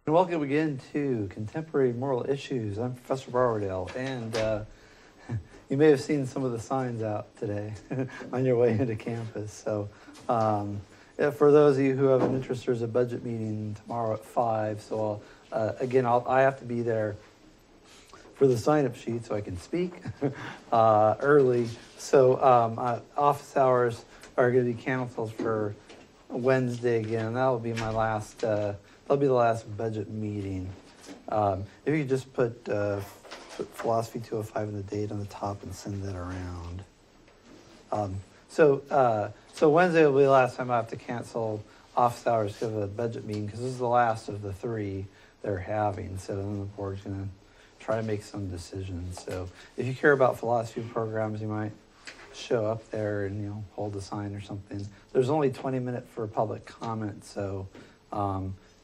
And welcome again to Contemporary Moral Issues. I'm Professor Barberdale, and you may have seen some of the signs out today on your way into campus. So for those of you who have an interest, there's a budget meeting tomorrow at 5. So I have to be there for the sign-up sheet so I can speak early. So office hours are going to be canceled for Wednesday again, and that will be my last. That'll be the last budget meeting. If you could just put Philosophy 205 in the date on the top and send that around. So Wednesday will be the last time I have to cancel office hours because of the budget meeting, because this is the last of the 3 they're having. So then the board's going to try to make some decisions. So if you care about philosophy programs, you might show up there and hold a sign or something. There's only 20 minutes for public comment, so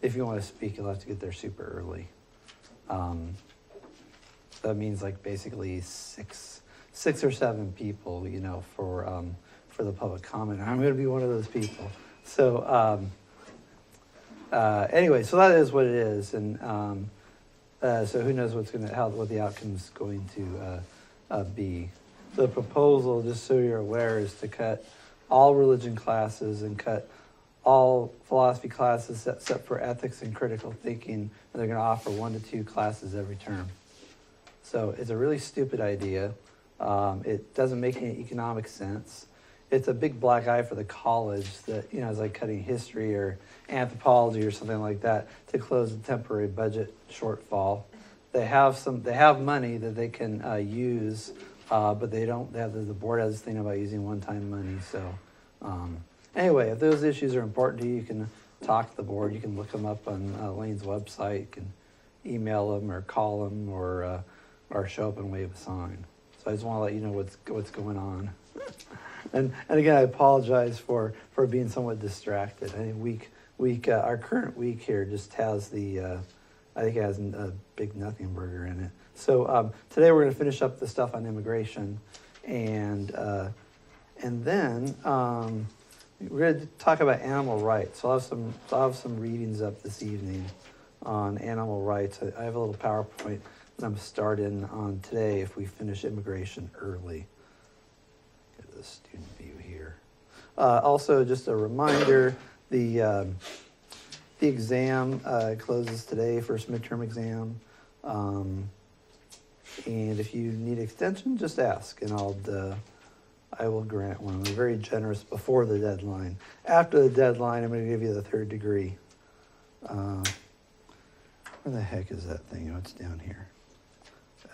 if you want to speak, you'll have to get there super early. That means like basically six or 7 people, for the public comment. I'm going to be one of those people. So anyway, so that is what it is, and so who knows what the outcome is going to be. The proposal, just so you're aware, is to cut all religion classes and cut all philosophy classes except for ethics and critical thinking, and they're going to offer 1 to 2 classes every term. So it's a really stupid idea. It doesn't make any economic sense. It's a big black eye for the college that is like cutting history or anthropology or something like that to close the temporary budget shortfall. They have money that they can use, but they don't. The board has this thing about using one-time money. So. Anyway, if those issues are important to you, you can talk to the board. You can look them up on Lane's website. You can email them or call them or show up and wave a sign. So I just want to let you know what's going on. and again, I apologize for being somewhat distracted. I think our current week here just has I think it has a big nothing burger in it. So today we're going to finish up the stuff on immigration, and then. We're going to talk about animal rights. So I'll have some readings up this evening on animal rights. I have a little PowerPoint that I'm starting on today if we finish immigration early. Get the student view here. Also, just a reminder, the exam closes today, first midterm exam. And if you need extension, just ask, and I will grant one. I'm very generous before the deadline. After the deadline, I'm going to give you the 3rd degree. Where the heck is that thing? Oh, it's down here.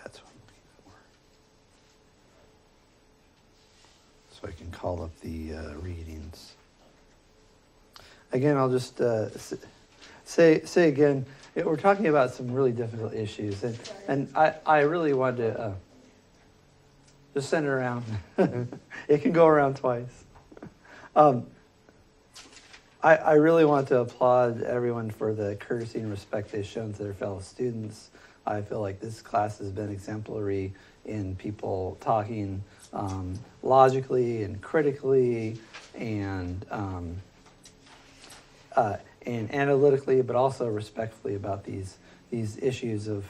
That's what I'm looking for. So I can call up the readings. Again, I'll just say again, we're talking about some really difficult issues. And I really wanted to... just send it around. It can go around twice. I really want to applaud everyone for the courtesy and respect they've shown to their fellow students. I feel like this class has been exemplary in people talking logically and critically and analytically, but also respectfully about these issues of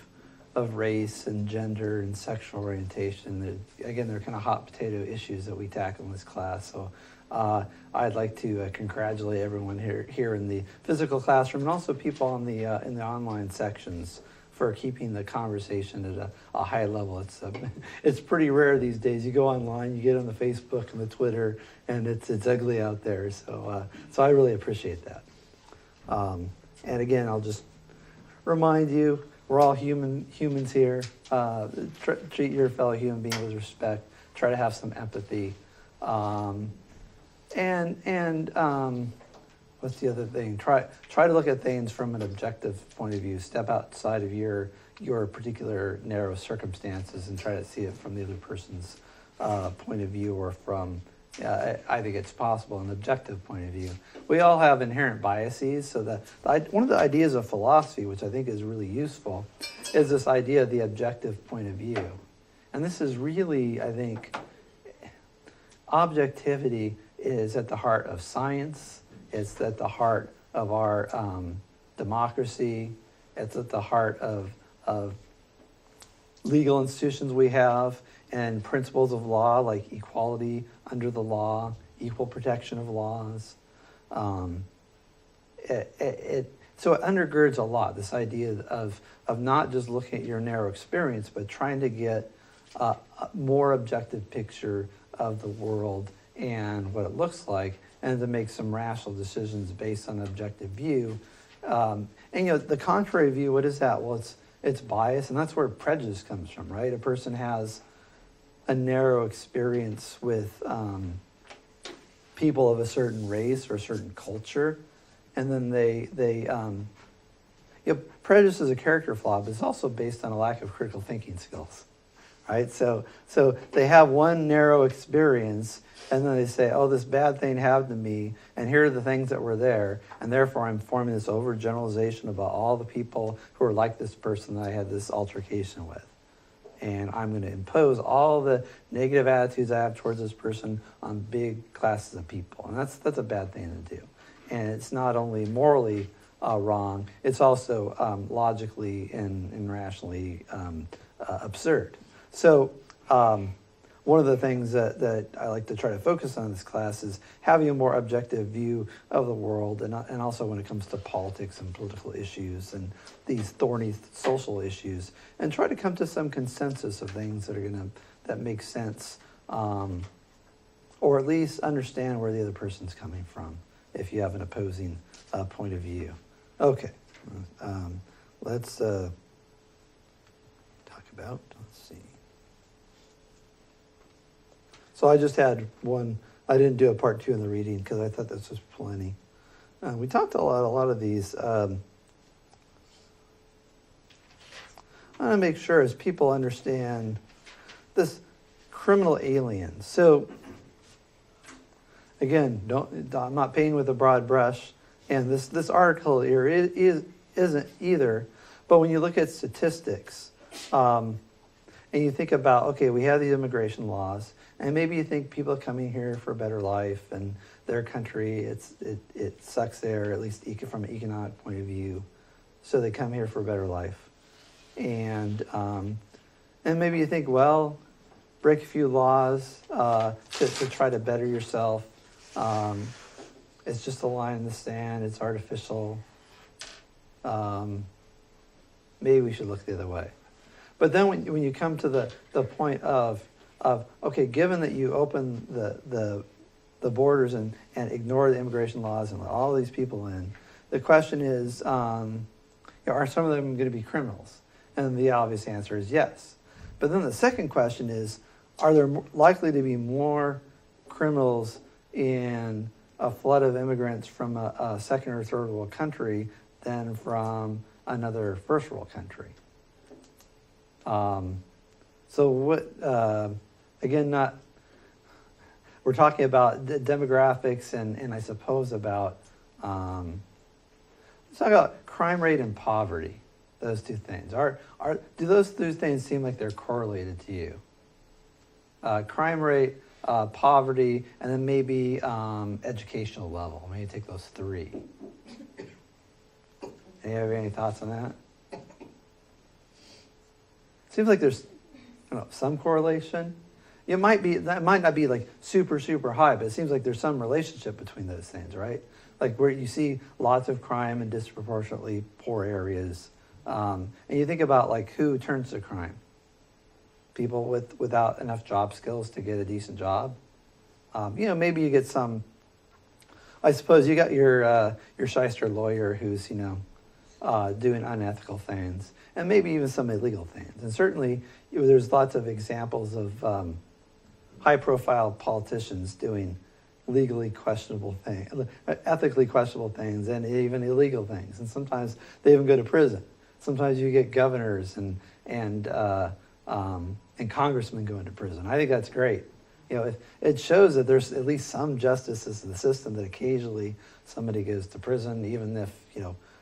race and gender and sexual orientation. Again, they're kind of hot potato issues that we tackle in this class. So I'd like to congratulate everyone here in the physical classroom, and also people in the online sections for keeping the conversation at a high level. It's pretty rare these days. You go online, you get on the Facebook and the Twitter, and it's ugly out there. So I really appreciate that. And again, I'll just remind you, we're all humans here. Treat your fellow human being with respect. Try to have some empathy. What's the other thing? Try to look at things from an objective point of view. Step outside of your particular narrow circumstances and try to see it from the other person's point of view, or from, I think it's possible, an objective point of view. We all have inherent biases, so one of the ideas of philosophy, which I think is really useful, is this idea of the objective point of view. And this is really, I think, objectivity is at the heart of science. It's at the heart of our democracy. It's at the heart of legal institutions we have and principles of law like equality under the law, equal protection of laws. So it undergirds a lot, this idea of not just looking at your narrow experience, but trying to get a more objective picture of the world and what it looks like, and to make some rational decisions based on an objective view. And the contrary view, what is that? Well, it's bias, and that's where prejudice comes from, right? A person has a narrow experience with people of a certain race or a certain culture, and then prejudice is a character flaw, but it's also based on a lack of critical thinking skills, right? So they have one narrow experience, and then they say, oh, this bad thing happened to me, and here are the things that were there, and therefore I'm forming this overgeneralization about all the people who are like this person that I had this altercation with. And I'm going to impose all the negative attitudes I have towards this person on big classes of people. And that's a bad thing to do. And it's not only morally wrong, it's also logically and rationally absurd. So one of the things that I like to try to focus on in this class is having a more objective view of the world, and also when it comes to politics and political issues and these thorny social issues, and try to come to some consensus of things that make sense, or at least understand where the other person's coming from if you have an opposing point of view. Okay, let's talk about, let's see. So I just had one. I didn't do a part 2 in the reading because I thought this was plenty. We talked a lot of these. I want to make sure as people understand this criminal alien. So again, I'm not painting with a broad brush, and this article here isn't either. But when you look at statistics, and you think about, okay, we have these immigration laws. And maybe you think people are coming here for a better life, and their country, it sucks there, at least from an economic point of view. So they come here for a better life. And maybe you think, well, break a few laws to try to better yourself. It's just a line in the sand. It's artificial. Maybe we should look the other way. But then when you come to the point of okay, given that you open the borders and ignore the immigration laws and let all these people in, the question is, are some of them going to be criminals? And the obvious answer is yes. But then the second question is, are there likely to be more criminals in a flood of immigrants from a second or third world country than from another first world country? So what? Again, we're talking about demographics and I suppose about, let's talk about crime rate and poverty, those two things. Do those two things seem like they're correlated to you? Crime rate, poverty, and then maybe educational level. Maybe take those three. Any thoughts on that? Seems like there's some correlation. That might not be like super, super high, but it seems like there's some relationship between those things, right? Like where you see lots of crime in disproportionately poor areas. And you think about like who turns to crime? People without enough job skills to get a decent job. Maybe you get some, I suppose you got your shyster lawyer who's, doing unethical things, and maybe even some illegal things. And certainly there's lots of examples of high-profile politicians doing legally questionable things, ethically questionable things, and even illegal things. And sometimes they even go to prison. Sometimes you get governors and congressmen going to prison. I think that's great. It shows that there's at least some justice in the system, that occasionally somebody goes to prison, even if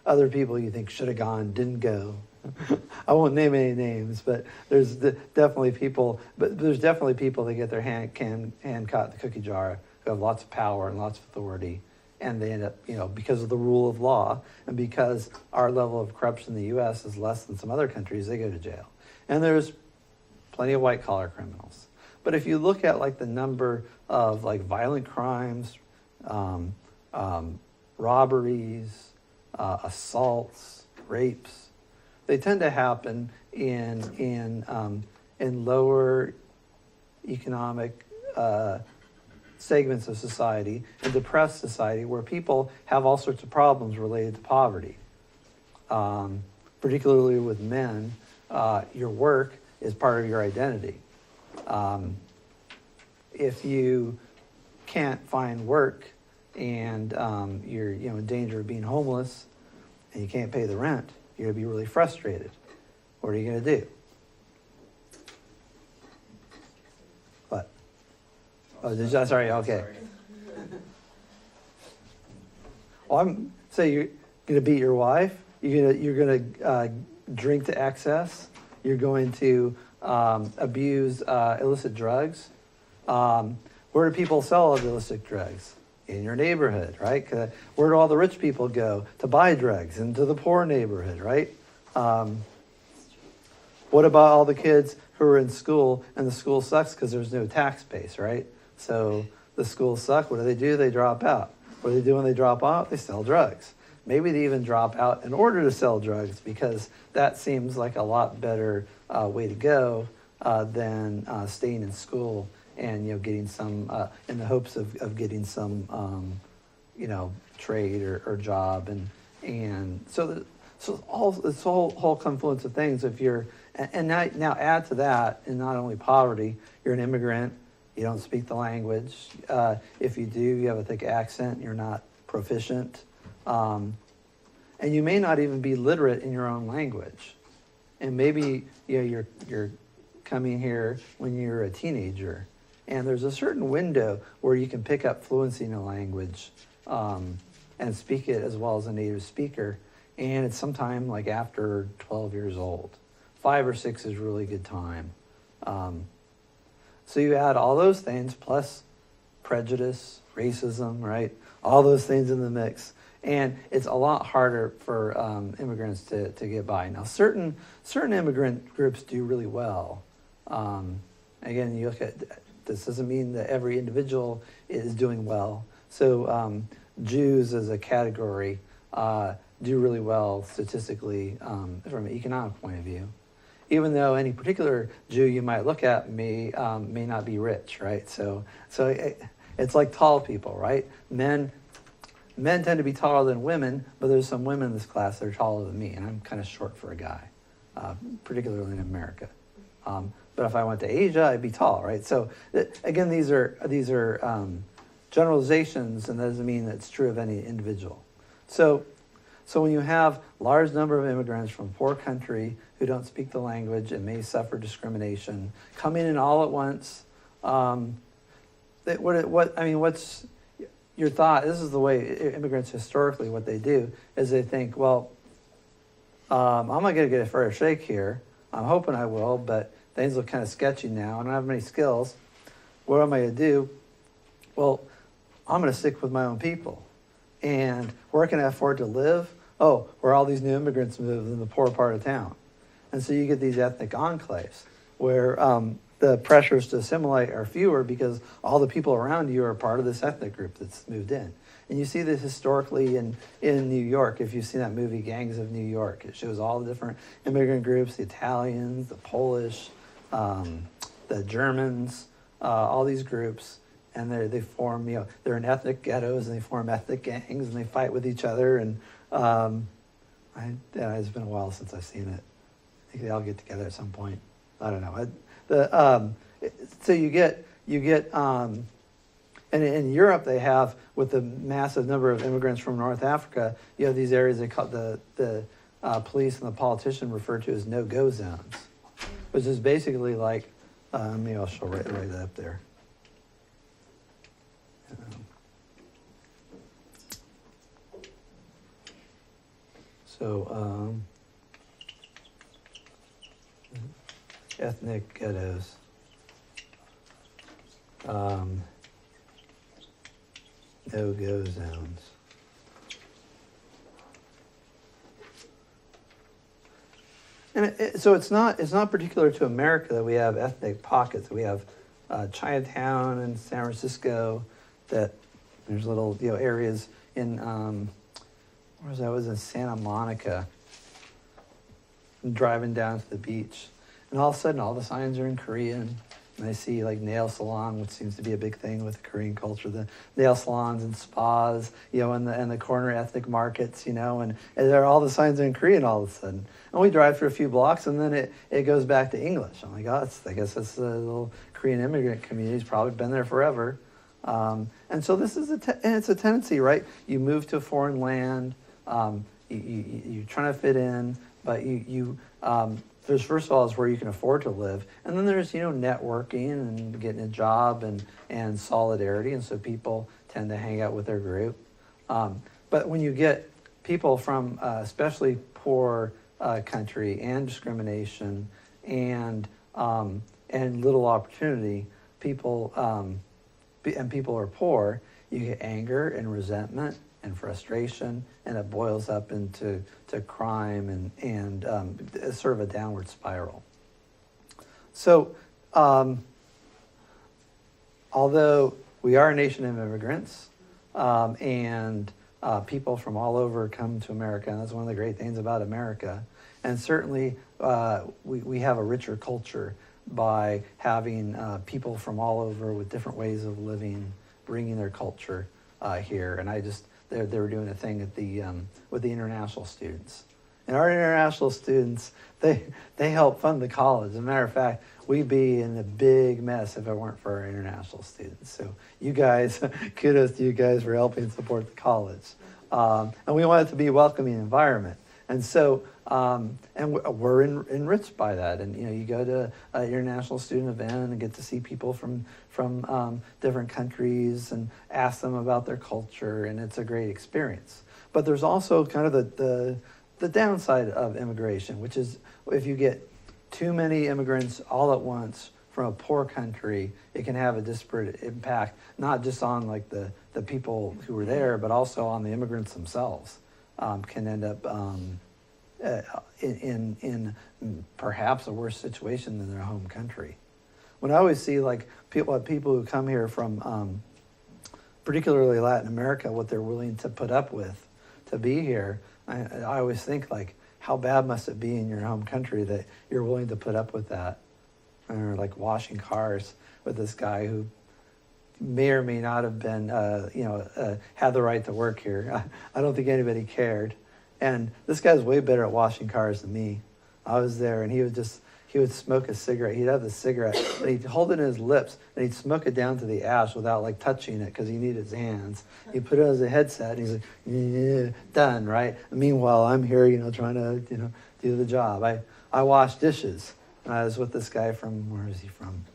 other people you think should have gone didn't go. I won't name any names, but there's definitely people. But there's definitely people that get their hand caught in the cookie jar, who have lots of power and lots of authority, and they end up, because of the rule of law and because our level of corruption in the U.S. is less than some other countries, they go to jail. And there's plenty of white collar criminals. But if you look at like the number of like violent crimes, robberies, assaults, rapes, they tend to happen in lower economic segments of society, in depressed society, where people have all sorts of problems related to poverty. Particularly with men, your work is part of your identity. If you can't find work and you're in danger of being homeless and you can't pay the rent, you're going to be really frustrated. What are you going to do? What? Oh, sorry, okay. Well, so you're going to beat your wife, you're going to drink to excess, you're going to abuse illicit drugs. Where do people sell illicit drugs? In your neighborhood, right? Where do all the rich people go to buy drugs? Into the poor neighborhood, right? What about all the kids who are in school and the school sucks because there's no tax base, right? So the schools suck. What do? They drop out. What do they do when they drop out? They sell drugs. Maybe they even drop out in order to sell drugs because that seems like a lot better way to go than staying in school and getting some in the hopes of getting some trade or job and so all this whole confluence of things. If you're and now add to that, and not only poverty, you're an immigrant, you don't speak the language. If you do, you have a thick accent, you're not proficient, and you may not even be literate in your own language. And maybe you're coming here when you're a teenager. And there's a certain window where you can pick up fluency in a language and speak it as well as a native speaker. And it's sometime like after 12 years old. 5 or 6 is a really good time. So you add all those things plus prejudice, racism, right? All those things in the mix. And it's a lot harder for immigrants to get by. Now, certain immigrant groups do really well. Again, you look at... This doesn't mean that every individual is doing well. So Jews as a category do really well statistically from an economic point of view. Even though any particular Jew you might look at may not be rich, right? So it's like tall people, right? Men tend to be taller than women, but there's some women in this class that are taller than me, and I'm kind of short for a guy, particularly in America. But if I went to Asia, I'd be tall, right? So again, these are generalizations, and that doesn't mean that it's true of any individual. So when you have large number of immigrants from a poor country who don't speak the language and may suffer discrimination coming in all at once, what's your thought? This is the way immigrants historically, what they do is they think, well, I'm not going to get a fair shake here. I'm hoping I will, but things look kind of sketchy now. I don't have many skills. What am I going to do? Well, I'm going to stick with my own people. And where can I afford to live? Oh, where all these new immigrants move in the poor part of town. And so you get these ethnic enclaves where the pressures to assimilate are fewer because all the people around you are part of this ethnic group that's moved in. And you see this historically in New York. If you've seen that movie, Gangs of New York, it shows all the different immigrant groups, the Italians, the Polish, the Germans, all these groups. And they form, they're in ethnic ghettos and they form ethnic gangs and they fight with each other. And it's been a while since I've seen it. I think they all get together at some point. I don't know. So you get and in Europe they have, with the massive number of immigrants from North Africa, you have these areas they call the police and the politician refer to as no-go zones, which is basically like, maybe I'll show right up there. Ethnic ghettos. No-go zones. And so it's not particular to America that we have ethnic pockets. We have Chinatown in San Francisco, that there's little areas in where was I? I was in Santa Monica, driving down to the beach, and all of a sudden all the signs are in Korean. And I see like nail salon, which seems to be a big thing with the Korean culture, the nail salons and spas, and the corner ethnic markets, and there all the signs are in Korean all of a sudden. And we drive for a few blocks and then it goes back to English. I'm like, oh, I guess that's the little Korean immigrant community. It's probably been there forever. And so this is it's a tendency, right? You move to a foreign land, you're trying to fit in, but there's, first of all, is where you can afford to live. And then there's, networking and getting a job and solidarity. And so people tend to hang out with their group. But when you get people from especially poor country and discrimination and little opportunity, people are poor, you get anger and resentment and frustration, and it boils up into crime and sort of a downward spiral. So, although we are a nation of immigrants, and people from all over come to America, and that's one of the great things about America, and certainly we have a richer culture by having people from all over with different ways of living, bringing their culture here. And they were doing a thing at with the international students. And our international students, they help fund the college. As a matter of fact, we'd be in a big mess if it weren't for our international students. So you guys, kudos to you guys for helping support the college. And we want it to be a welcoming environment. And so, and we're enriched by that. And you go to an international student event and get to see people from different countries and ask them about their culture, and it's a great experience. But there's also kind of the downside of immigration, which is if you get too many immigrants all at once from a poor country, it can have a disparate impact, not just on like the people who were there, but also on the immigrants themselves. Can end up in perhaps a worse situation than their home country. When I always see like people who come here from particularly Latin America, what they're willing to put up with to be here, I always think like, how bad must it be in your home country that you're willing to put up with that? Or like washing cars with this guy who may or may not have been, had the right to work here. I don't think anybody cared. And this guy's way better at washing cars than me. I was there, and he would smoke a cigarette. He'd have the cigarette, and he'd hold it in his lips, and he'd smoke it down to the ash without like touching it because he needed his hands. He'd put it as a headset, and he's like, yeah, done, right? And meanwhile, I'm here, trying to, do the job. I wash dishes. And I was with this guy from, where is he from?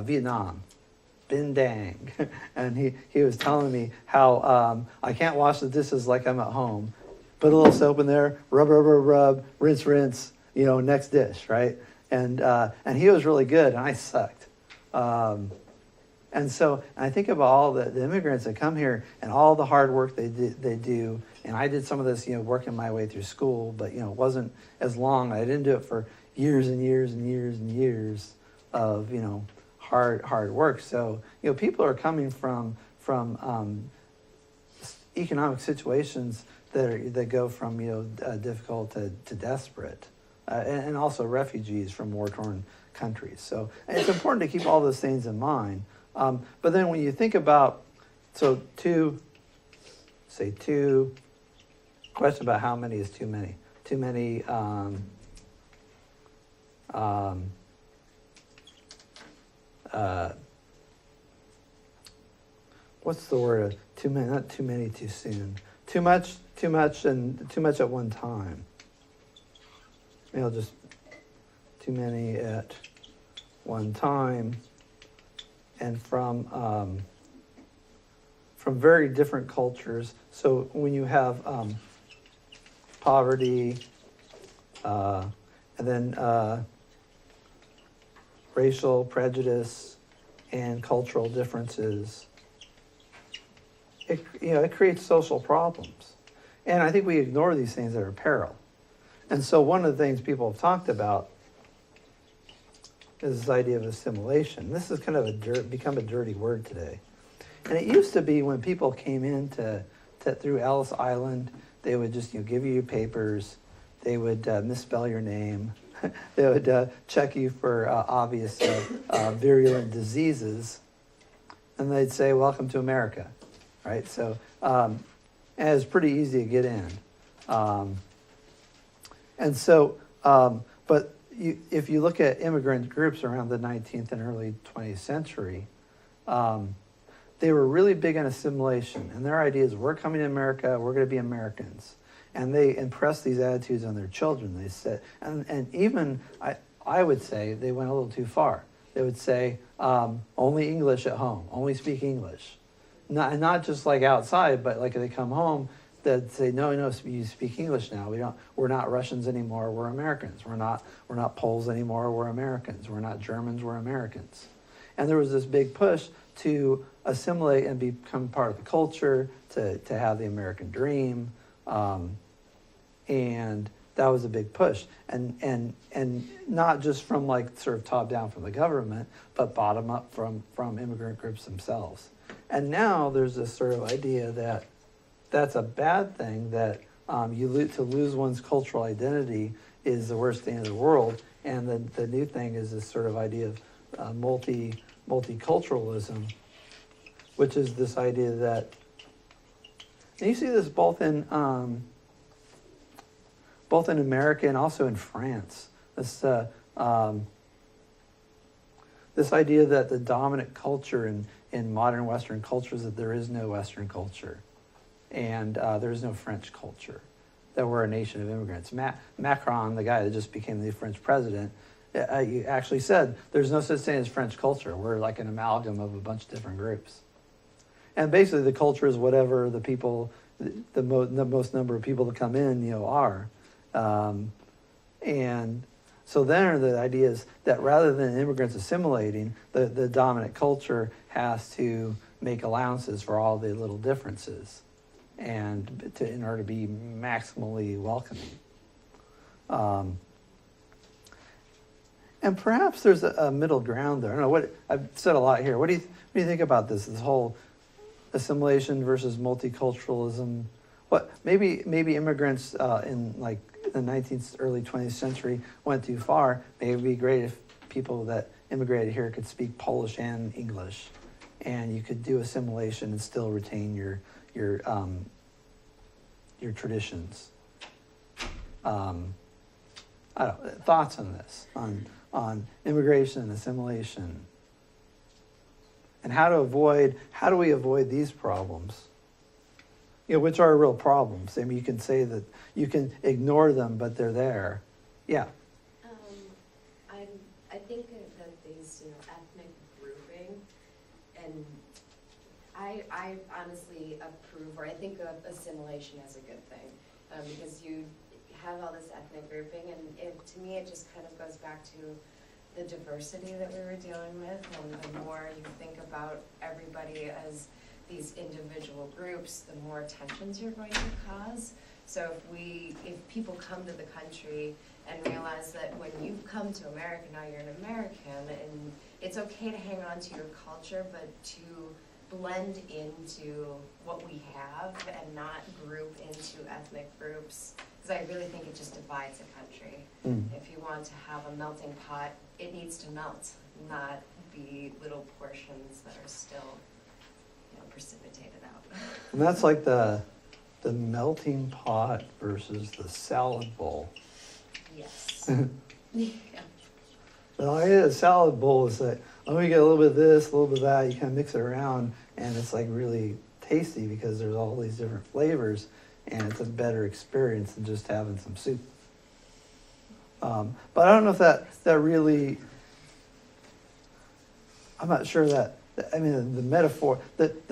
Vietnam, Binh Dang. And he was telling me how I can't wash the dishes like I'm at home. Put a little soap in there, rub, rinse, next dish, right? And he was really good, and I sucked. And so I think about all the immigrants that come here and all the hard work they do. And I did some of this, working my way through school, but, it wasn't as long. I didn't do it for years and years and years and years of, hard work. So, people are coming from economic situations that go from, difficult to desperate. And also refugees from war-torn countries. So it's important to keep all those things in mind. But then when you think about, question about how many is too many. Too many, what's the word? Too many, not too many too soon. Too much, and too much at one time. Just too many at one time. And from very different cultures. So when you have poverty, and then racial prejudice and cultural differences, it creates social problems. And I think we ignore these things that are peril. And so one of the things people have talked about is this idea of assimilation. This is kind of become a dirty word today. And it used to be when people came in through Ellis Island, they would just give you your papers, they would misspell your name, they would check you for obvious virulent diseases, and they'd say, "Welcome to America," right? So, and it's pretty easy to get in. But if you look at immigrant groups around the 19th and early 20th century, they were really big on assimilation. And their idea is, we're coming to America, we're going to be Americans. And they impressed these attitudes on their children. They said, and even, I would say, they went a little too far. They would say, only English at home, only speak English. Not just like outside, but like if they come home, that say, no, you speak English now. We're not Russians anymore. We're Americans. We're not Poles anymore. We're Americans. We're not Germans. We're Americans. And there was this big push to assimilate and become part of the culture, to have the American dream, and that was a big push. And not just from like sort of top down from the government, but bottom up from immigrant groups themselves. And now there's this sort of idea that that's a bad thing, that to lose one's cultural identity is the worst thing in the world. And the new thing is this sort of idea of multiculturalism, which is this idea that, and you see this both in America and also in France. This idea that the dominant culture in modern Western culture is that there is no Western culture. And there is no French culture, that we're a nation of immigrants. Macron, the guy that just became the French president, he actually said there's no such thing as French culture. We're like an amalgam of a bunch of different groups. And basically the culture is whatever the people, the most number of people that come in, are. And so then the idea is that rather than immigrants assimilating, the dominant culture has to make allowances for all the little differences, and in order to be maximally welcoming. And perhaps there's a middle ground there. I don't know what I've said a lot here. What do you think about this whole assimilation versus multiculturalism? What maybe immigrants in like the 19th, early 20th century went too far. Maybe it'd be great if people that immigrated here could speak Polish and English, and you could do assimilation and still retain your traditions. I don't know, thoughts on this, on immigration and assimilation, and how do we avoid these problems? Which are real problems. I mean, you can say that you can ignore them, but they're there. Yeah. I think that these, ethnic grouping, and I honestly approve, or I think of assimilation as a good thing, because you have all this ethnic grouping, and to me it just kind of goes back to the diversity that we were dealing with, and the more you think about everybody as these individual groups, the more tensions you're going to cause. So if people come to the country and realize that when you come to America, now you're an American, and it's okay to hang on to your culture, but to blend into what we have and not group into ethnic groups, because I really think it just divides a country. If you want to have a melting pot, it needs to melt, not be little portions that are still precipitated out. And that's like the melting pot versus the salad bowl. Yes. Yeah. The idea of a salad bowl is that, let me get a little bit of this, a little bit of that, you kind of mix it around, and it's like really tasty because there's all these different flavors, and it's a better experience than just having some soup. But I don't know if that really, I'm not sure that, I mean, the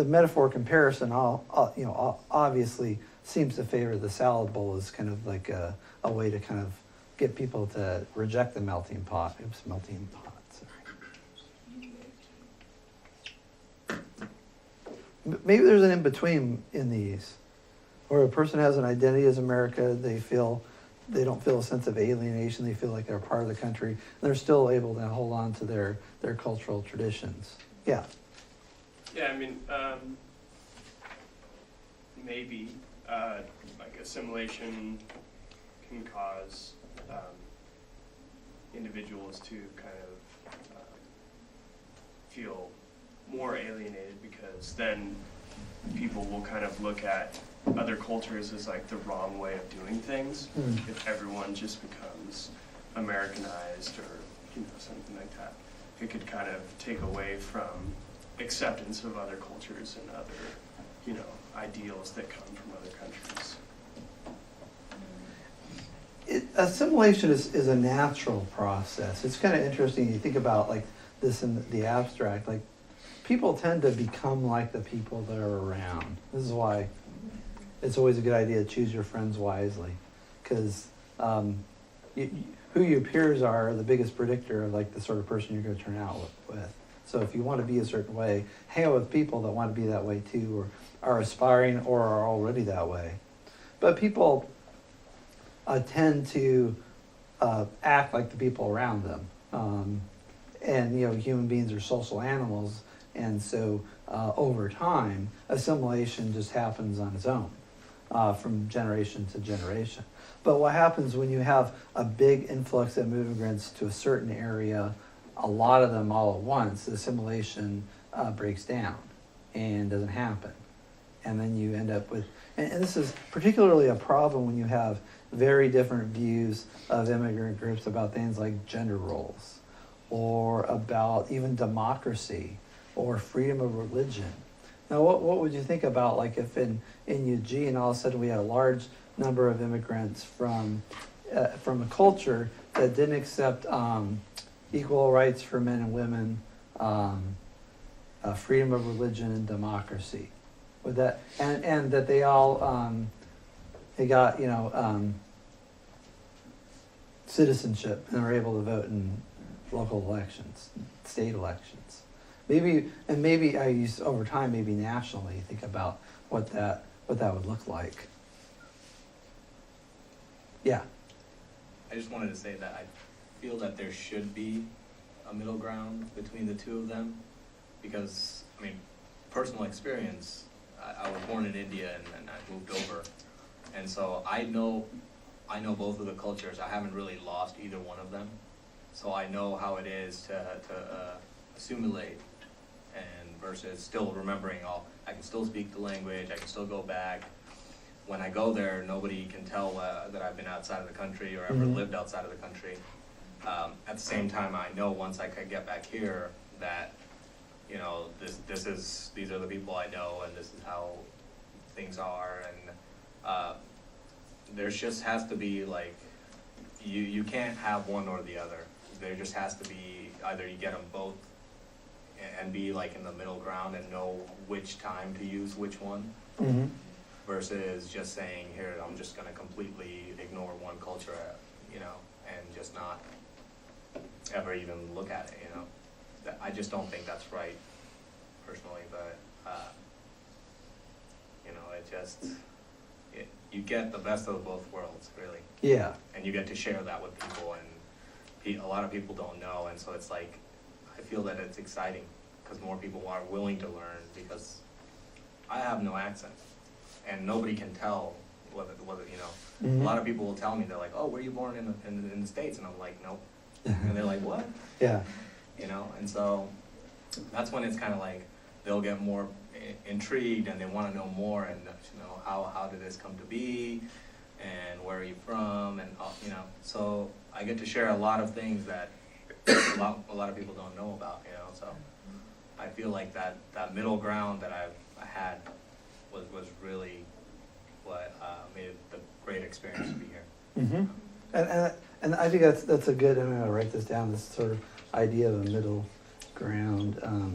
metaphor comparison, obviously seems to favor the salad bowl as kind of like a way to kind of get people to reject the melting pot. Oops, melting pot. Sorry. Maybe there's an in between in these. or a person has an identity as America, they don't feel a sense of alienation, they feel like they're part of the country, and they're still able to hold on to their cultural traditions. Yeah. Yeah, I mean, maybe like assimilation can cause individuals to kind of feel more alienated, because then people will kind of look at other cultures as like the wrong way of doing things. If everyone just becomes Americanized or something like that, it could kind of take away from acceptance of other cultures and other ideals that come from other countries. Assimilation is a natural process. It's kind of interesting. You think about like this in the abstract. Like people tend to become like the people that are around. This is why it's always a good idea to choose your friends wisely, because who your peers are the biggest predictor of like the sort of person you're going to turn out with. So if you want to be a certain way, hang out with people that want to be that way too, or are aspiring or are already that way. But people tend to act like the people around them. And human beings are social animals, and so over time, assimilation just happens on its own, from generation to generation. But what happens when you have a big influx of immigrants to a certain area, a lot of them all at once, assimilation breaks down and doesn't happen. And then you end up with, and this is particularly a problem when you have very different views of immigrant groups about things like gender roles, or about even democracy, or freedom of religion. Now, what would you think about like if in Eugene all of a sudden we had a large number of immigrants from a culture that didn't accept equal rights for men and women, freedom of religion and democracy? Would that and that they all they got citizenship and were able to vote in local elections, state elections. Maybe I use over time, maybe nationally, think about what that would look like. Yeah. I just wanted to say that I feel that there should be a middle ground between the two of them, because, I mean, personal experience, I was born in India and I moved over, and so I know both of the cultures. I haven't really lost either one of them, so I know how it is to assimilate, and versus still remembering I can still speak the language, I can still go back. When I go there, nobody can tell that I've been outside of the country or ever lived outside of the country. At the same time, I know once I can get back here that, these are the people I know, and this is how things are, and there just has to be like, you can't have one or the other. There just has to be either you get them both and be like in the middle ground and know which time to use which one. Mm-hmm. Versus just saying, here, I'm just going to completely ignore one culture, and just not ever even look at it, I just don't think that's right, personally, but, you get the best of both worlds, really. Yeah. And you get to share that with people, and a lot of people don't know, and so it's like, I feel that it's exciting, because more people are willing to learn, because I have no accent. And nobody can tell whether Mm-hmm. A lot of people will tell me, they're like, oh, were you born in the States? And I'm like, nope. And they're like, what? Yeah. And so that's when it's kind of like they'll get more intrigued and they want to know more, and how did this come to be, and where are you from, and so I get to share a lot of things that a lot of people don't know about, so I feel like that middle ground that I had was really what made it the great experience to be here. Mm-hmm. And I think that's a good. I'm gonna write this down. This sort of idea of a middle ground. I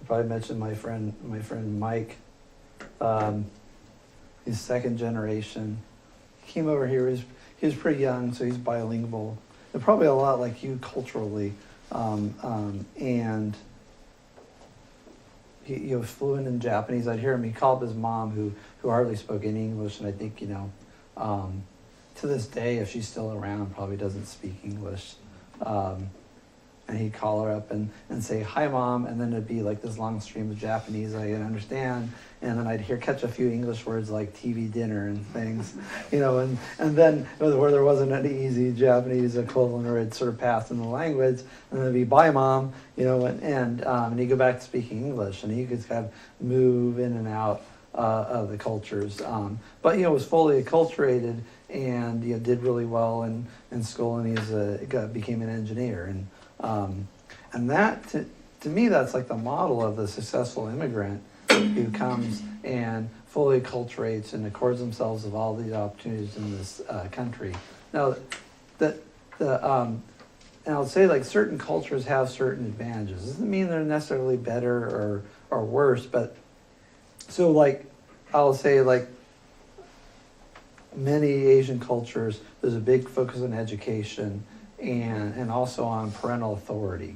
probably mentioned my friend Mike. He's second generation. He came over here. He was pretty young, so he's bilingual. And probably a lot like you culturally, and he was fluent in Japanese. I'd hear him. He called his mom, who hardly spoke any English, and I think to this day, if she's still around, probably doesn't speak English. And he'd call her up and say, "Hi, Mom," and then it'd be like this long stream of Japanese I didn't understand, and then I'd catch a few English words like TV dinner and things, and then where there wasn't any easy Japanese equivalent or it sort of passed in the language, and then it'd be "Bye, Mom," and he'd go back to speaking English, and he could kind of move in and out of the cultures, but was fully acculturated and did really well in school, and became an engineer, and that to me that's like the model of the successful immigrant who comes and fully acculturates and accords themselves of all these opportunities in this country. Now, and I'll say like certain cultures have certain advantages. Doesn't mean they're necessarily better or worse, but so like I'll say like many Asian cultures, there's a big focus on education and also on parental authority.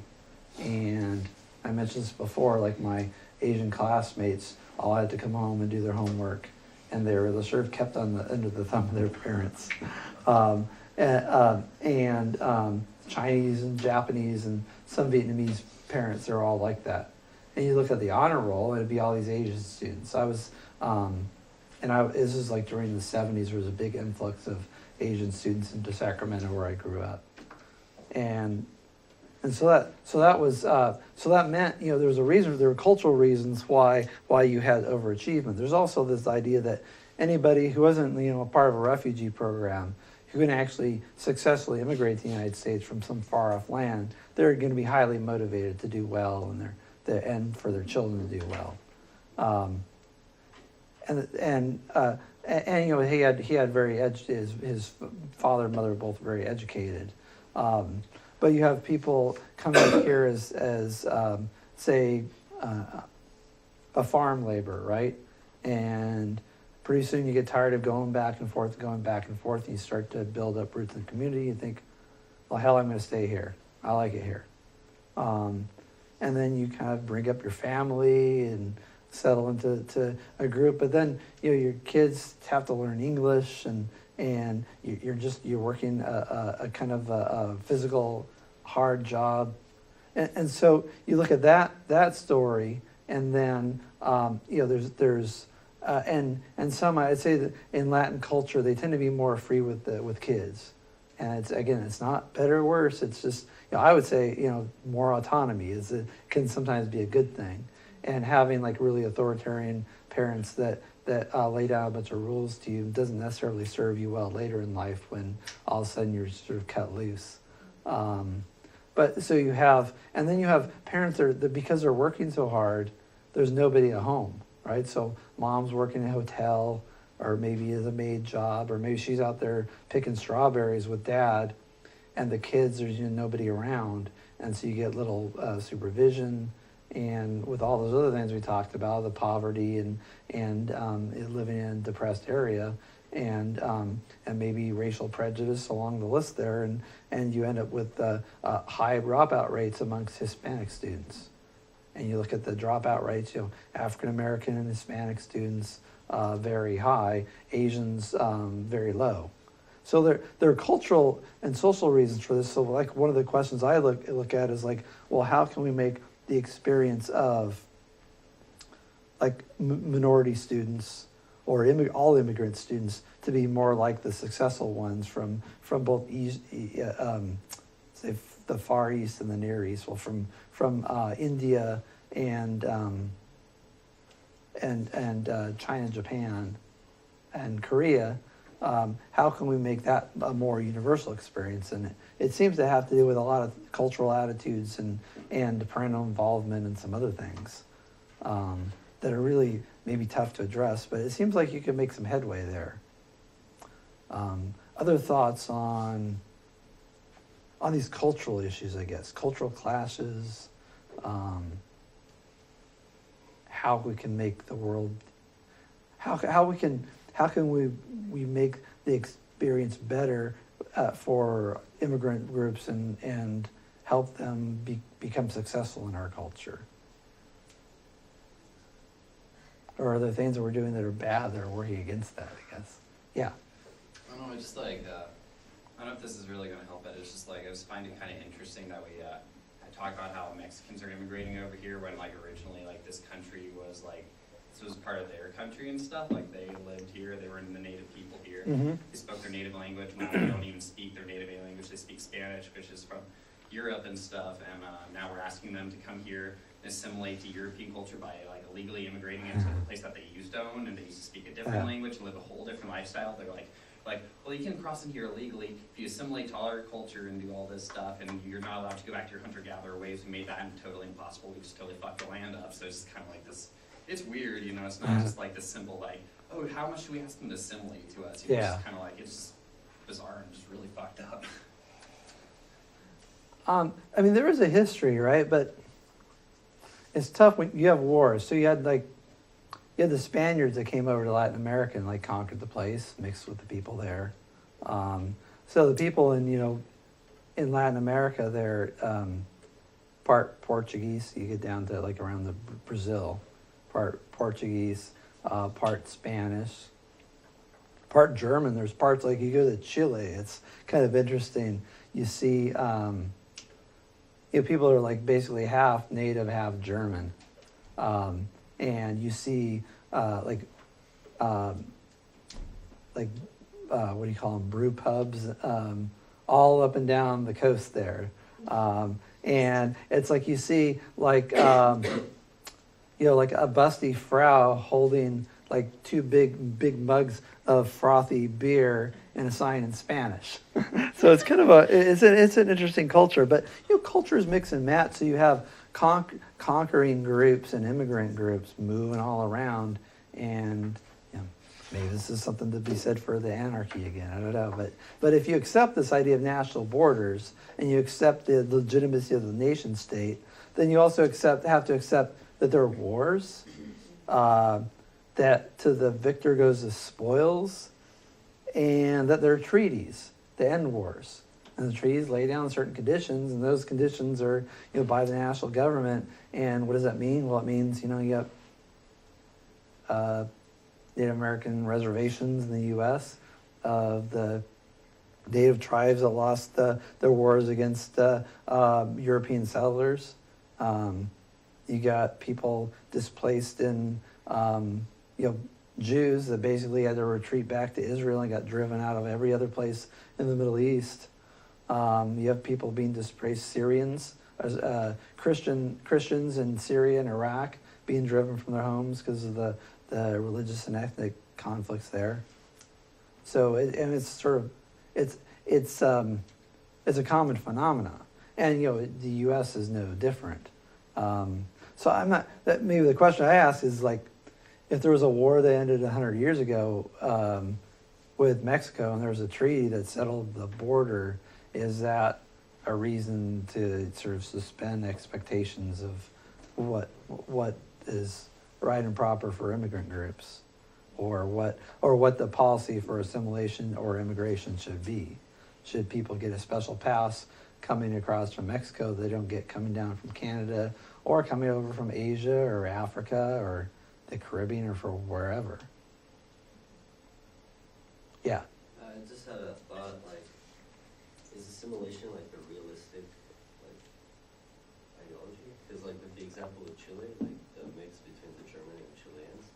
And I mentioned this before, like my Asian classmates all had to come home and do their homework, and they were sort of kept under the thumb of their parents. Chinese and Japanese and some Vietnamese parents, they're all like that. And you look at the honor roll, and it'd be all these Asian students. This is like during the 70s, there was a big influx of Asian students into Sacramento, where I grew up, and so that meant there was a reason. There were cultural reasons why you had overachievement. There's also this idea that anybody who wasn't a part of a refugee program who can actually successfully immigrate to the United States from some far off land, they're going to be highly motivated to do well and for their children to do well. He had very his father and mother were both very educated, but you have people coming up here as say a farm laborer, right? And pretty soon you get tired of going back and forth, and you start to build up roots in the community. You think, well, hell, I'm going to stay here. I like it here. And then you kind of bring up your family and settle into a group, but then your kids have to learn English, and you're working a kind of a physical hard job, and so you look at that story, and then there's and some, I'd say that in Latin culture they tend to be more free with kids, and it's not better or worse. It's just I would say more autonomy can sometimes be a good thing. And having like really authoritarian parents that lay down a bunch of rules to you doesn't necessarily serve you well later in life when all of a sudden you're sort of cut loose. But so you have parents that because they're working so hard, there's nobody at home, right? So mom's working in a hotel, or maybe as a maid job, or maybe she's out there picking strawberries with dad, and the kids, there's nobody around, and so you get little supervision. And with all those other things we talked about, the poverty and living in a depressed area, and maybe racial prejudice along the list there, and you end up with high dropout rates amongst Hispanic students. And you look at the dropout rates, African American and Hispanic students very high, Asians very low. So there are cultural and social reasons for this. So like one of the questions I look at is like, well, how can we make the experience of like minority students or all immigrant students to be more like the successful ones from both say the Far East and the Near East, well from India and China, Japan, and Korea. How can we make that a more universal experience? And it seems to have to do with a lot of cultural attitudes and parental involvement and some other things that are really maybe tough to address, but it seems like you can make some headway there. Other thoughts on these cultural issues, I guess, cultural clashes, how we can make the world, how can we make the experience better for immigrant groups and help them become successful in our culture? or are there things that we're doing that are bad that are working against that, I guess? Yeah. I don't know, just like, I don't know if this is really gonna help, but it's just like, I just find it kind of interesting that we, I talk about how Mexicans are immigrating over here when like originally like this country was like, this was part of their country and stuff, like they lived here, they were the native people here. Mm-hmm. They spoke their native language, now they don't even speak their native language, they speak Spanish, which is from Europe and stuff, and now we're asking them to come here and assimilate to European culture by like illegally immigrating into the place that they used to own, and they used to speak a different language and live a whole different lifestyle. They're like, well, you can cross in here illegally if you assimilate to our culture and do all this stuff, and you're not allowed to go back to your hunter-gatherer ways. We made that totally impossible. We just totally fucked the land up. So it's just kind of like this. It's weird, you know. It's not just like this simple like, oh, how much do we ask them to assimilate to us? You know, Yeah. It's kind of like it's just bizarre and just really fucked up. I mean, there is a history, right? But it's tough when you have wars. So you had the Spaniards that came over to Latin America and like conquered the place, mixed with the people there. So the people in Latin America, they're part Portuguese. You get down to like around the Brazil, part Portuguese, part Spanish, part German. There's parts like you go to Chile. It's kind of interesting. You see, people are like basically half native, half German. And you see what do you call them, brew pubs all up and down the coast there. And it's like you see like like a busty frau holding like two big mugs of frothy beer and a sign in Spanish. So it's kind of it's an interesting culture, but cultures mix and match. So you have conquering groups and immigrant groups moving all around, and maybe this is something to be said for the anarchy again. I don't know, but if you accept this idea of national borders and you accept the legitimacy of the nation state, then you also have to accept that there are wars, that to the victor goes the spoils, and that there are treaties to end wars. And the treaties lay down certain conditions, and those conditions are, by the national government. And what does that mean? Well, it means, you got Native American reservations in the U.S., the native tribes that lost their wars against European settlers. You got people displaced in, Jews that basically had to retreat back to Israel and got driven out of every other place in the Middle East. You have people being displaced, Syrians, Christians in Syria and Iraq being driven from their homes because of the religious and ethnic conflicts there. So it's a common phenomenon, and the U.S. is no different. So I'm not. That maybe the question I ask is like, if there was a war that ended 100 years ago with Mexico, and there was a treaty that settled the border, is that a reason to sort of suspend expectations of what is right and proper for immigrant groups, or what the policy for assimilation or immigration should be? Should people get a special pass coming across from Mexico they don't get coming down from Canada, or coming over from Asia or Africa or the Caribbean or from wherever? Yeah. I just had a thought, like, is assimilation like a realistic ideology? Because like with the example of Chile, like the mix between the German and Chileans,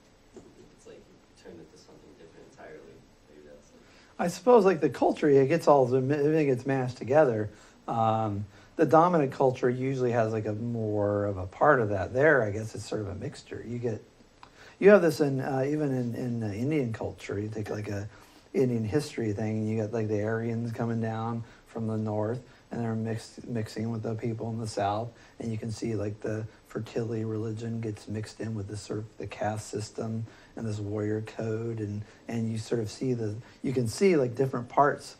it's like you turned it to something different entirely. Maybe that's like, I suppose like the culture, everything gets mashed together. The dominant culture usually has like a more of a part of that. There, I guess it's sort of a mixture. You have this in even in Indian culture. You take like a Indian history thing, and you got like the Aryans coming down from the north, and they're mixing with the people in the south, and you can see like the fertility religion gets mixed in with this sort of the caste system and this warrior code, and you sort of see you can see like different parts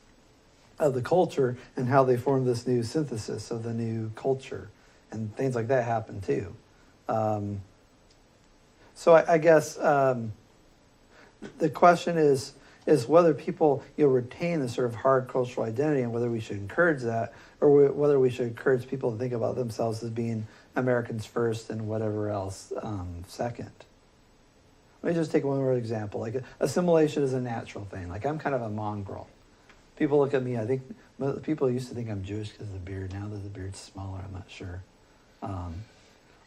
of the culture and how they form this new synthesis of the new culture, and things like that happen too. So I guess the question is whether people retain the sort of hard cultural identity, and whether we should encourage that, or whether we should encourage people to think about themselves as being Americans first and whatever else second. Let me just take one more example. Like assimilation is a natural thing. Like I'm kind of a mongrel. People look at me, I think, people used to think I'm Jewish because of the beard. Now that the beard's smaller, I'm not sure.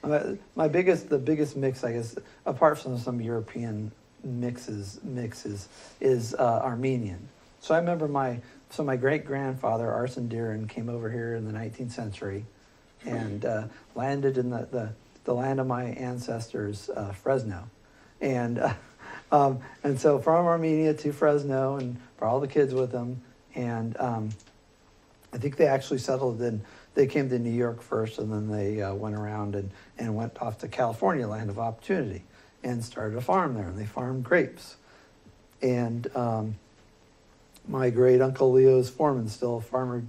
The biggest mix, I guess, apart from some European mixes is Armenian. So I remember my great-grandfather, Arsen Dirin, came over here in the 19th century and landed in the land of my ancestors, Fresno. And so from Armenia to Fresno, and brought all the kids with them. And I think they actually settled in, they came to New York first, and then they went around and went off to California, land of opportunity, and started a farm there, and they farmed grapes. And my great uncle Leo's foreman still farming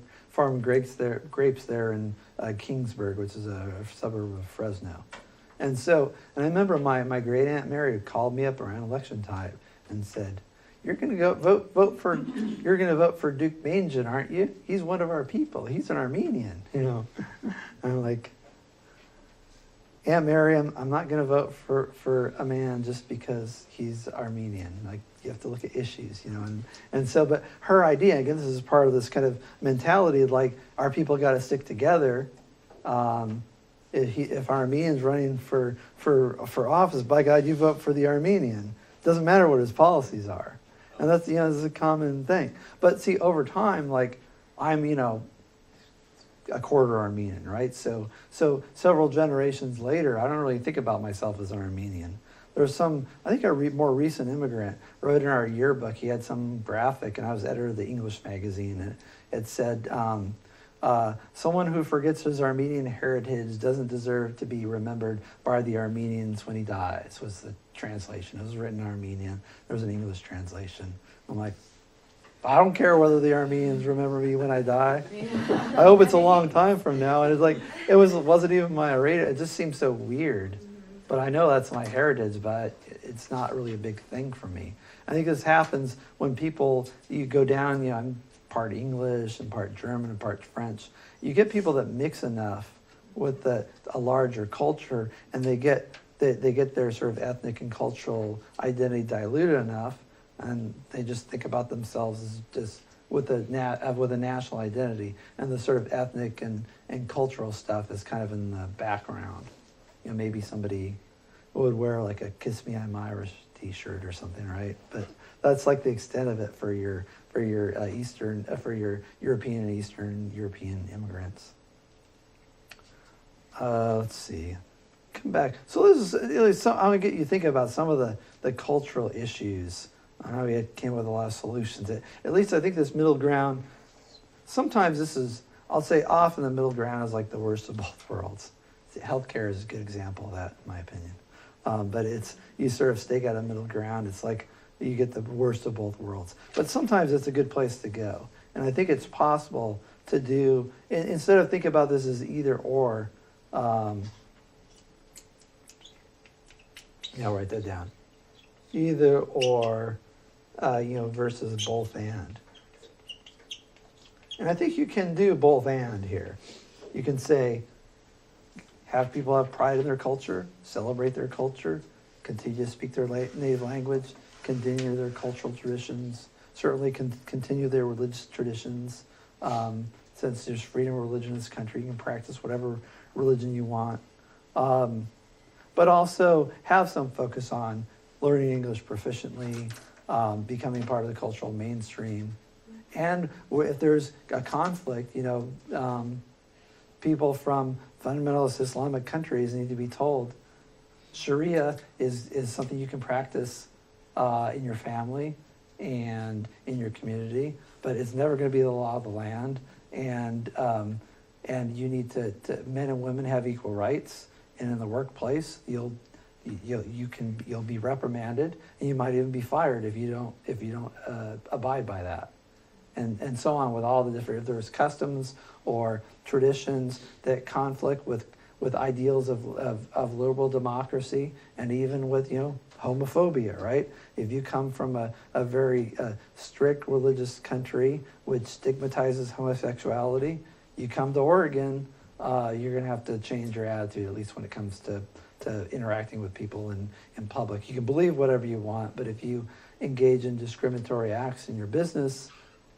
grapes there in Kingsburg, which is a suburb of Fresno. And I remember my great aunt Mary called me up around election time and said, "You're going to vote for Duke Maingen, aren't you? He's one of our people. He's an Armenian, you know." And I'm like, "Aunt Mary, I'm not going to vote for a man just because he's Armenian. Like, you have to look at issues, you know." And so, but her idea, again, this is part of this kind of mentality of like, our people got to stick together. If Armenian's running for office, by God, you vote for the Armenian. Doesn't matter what his policies are. And that's, you know, this is a common thing. But see, over time, like, I'm, you know, a quarter Armenian, right? So several generations later, I don't really think about myself as an Armenian. There's some, I think a more recent immigrant wrote in our yearbook, he had some graphic, and I was editor of the English magazine, and it said, someone who forgets his Armenian heritage doesn't deserve to be remembered by the Armenians when he dies, was the translation. It was written in Armenian. There was an English translation. I'm like, I don't care whether the Armenians remember me when I die. I hope it's a long time from now. And it's like, it wasn't even my radar. It just seems so weird. But I know that's my heritage, but it's not really a big thing for me. I think this happens when you go down, you know, I'm part English and part German and part French. You get people that mix enough with a larger culture, and they get their sort of ethnic and cultural identity diluted enough, and they just think about themselves as just with a national identity, and the sort of ethnic and cultural stuff is kind of in the background. You know, maybe somebody would wear like a "Kiss Me, I'm Irish" T-shirt or something, right? But that's like the extent of it for your European and Eastern European immigrants. Let's see. Come back. So this is. I'm gonna get you thinking about some of the cultural issues. I know we came with a lot of solutions. At least I think this middle ground. Sometimes this is. I'll say often the middle ground is like the worst of both worlds. Healthcare is a good example of that, in my opinion. But you sort of stake out a middle ground. It's like you get the worst of both worlds. But sometimes it's a good place to go. And I think it's possible to do, instead of thinking about this as either or, I'll write that down. Either or, versus both and. And I think you can do both and here. You can say, have people have pride in their culture, celebrate their culture, continue to speak their native language, continue their cultural traditions, certainly continue their religious traditions. Since there's freedom of religion in this country, you can practice whatever religion you want. But also have some focus on learning English proficiently, becoming part of the cultural mainstream. And if there's a conflict, people from fundamentalist Islamic countries need to be told, Sharia is something you can practice in your family and in your community, but it's never going to be the law of the land. And you need to men and women have equal rights. And in the workplace, you'll be reprimanded, and you might even be fired if you don't abide by that. And so on with all the different, if there's customs or traditions that conflict with ideals of liberal democracy, and even with, homophobia, right? If you come from a very strict religious country which stigmatizes homosexuality, you come to Oregon, you're going to have to change your attitude, at least when it comes to to interacting with people in public. You can believe whatever you want, but if you engage in discriminatory acts in your business,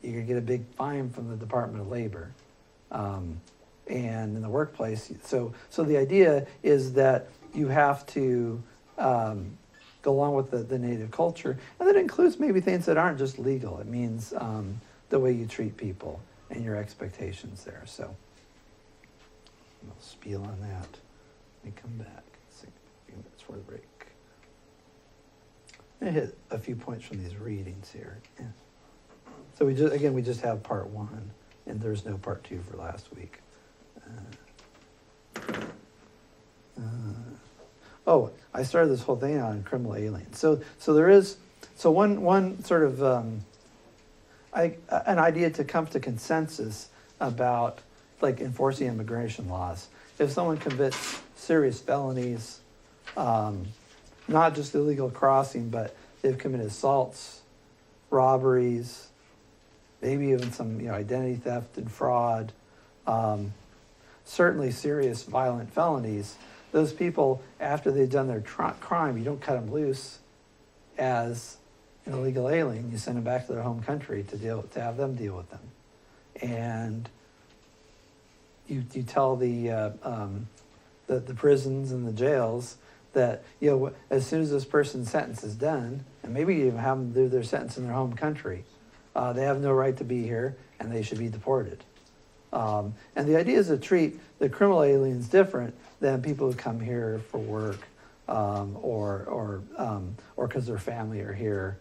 you're gonna get a big fine from the Department of Labor. And in the workplace, so the idea is that you have to go along with the native culture, and that includes maybe things that aren't just legal. It means the way you treat people and your expectations there. So I'll spiel on that. Let me come back. Let's see, a few minutes for the break. I hit a few points from these readings here. Yeah. So we just have part 1, and there's no part 2 for last week. I started this whole thing on criminal aliens. So there is one sort of an idea to come to consensus about like enforcing immigration laws. If someone commits serious felonies, not just illegal crossing, but they've committed assaults, robberies, maybe even some identity theft and fraud, certainly serious violent felonies. Those people, after they've done their crime, you don't cut them loose as an illegal alien. You send them back to their home country to have them deal with them, and you tell the prisons and the jails that as soon as this person's sentence is done, and maybe you even have them do their sentence in their home country, they have no right to be here and they should be deported. And the idea is to treat the criminal aliens different than people who come here for work or because their family are here,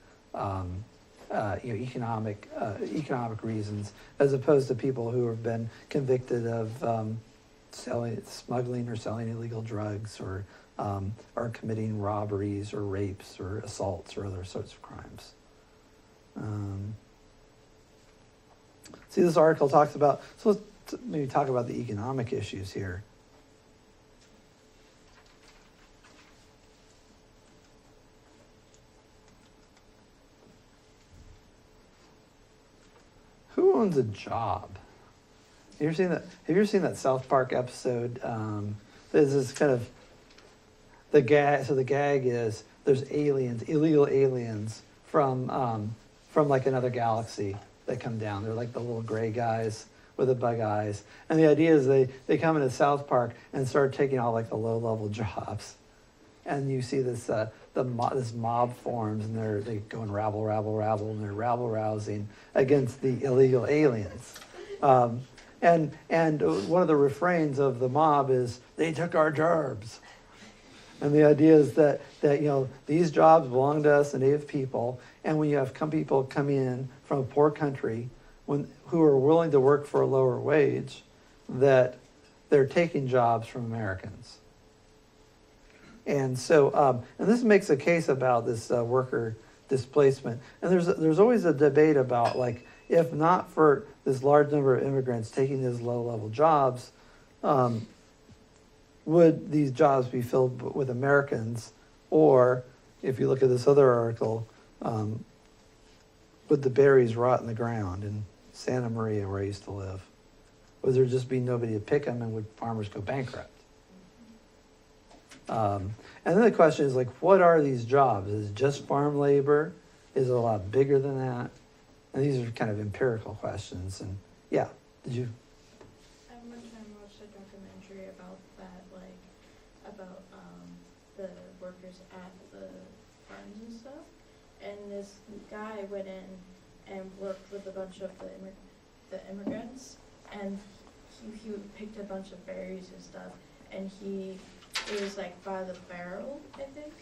economic reasons, as opposed to people who have been convicted of smuggling or selling illegal drugs or committing robberies or rapes or assaults or other sorts of crimes. See, this article talks about, so let's maybe talk about the economic issues here. Who owns a job? Have you ever seen that South Park episode? There's this kind of, the gag, so the gag is there's aliens, illegal aliens from like another galaxy that come down. They're like the little gray guys with the bug eyes. And the idea is they come into South Park and start taking all like the low-level jobs. And you see this this mob forms, and they go and rabble, and they're rabble-rousing against the illegal aliens. And one of the refrains of the mob is, "They took our jobs." And the idea is that these jobs belong to us, the native people, and when you have people come in from a poor country who are willing to work for a lower wage, that they're taking jobs from Americans. And so, and this makes a case about this worker displacement. And there's always a debate about, like, if not for this large number of immigrants taking these low-level jobs, would these jobs be filled with Americans? Or, if you look at this other article, would the berries rot in the ground in Santa Maria, where I used to live? Would there just be nobody to pick them, and would farmers go bankrupt? And then the question is, like, what are these jobs? Is it just farm labor? Is it a lot bigger than that? And these are kind of empirical questions. And yeah, did you? I one time watched a documentary about that, about the workers at the farms and stuff. And this guy went in and worked with a bunch of the immigrants, and he picked a bunch of berries and stuff, and it was like by the barrel, I think,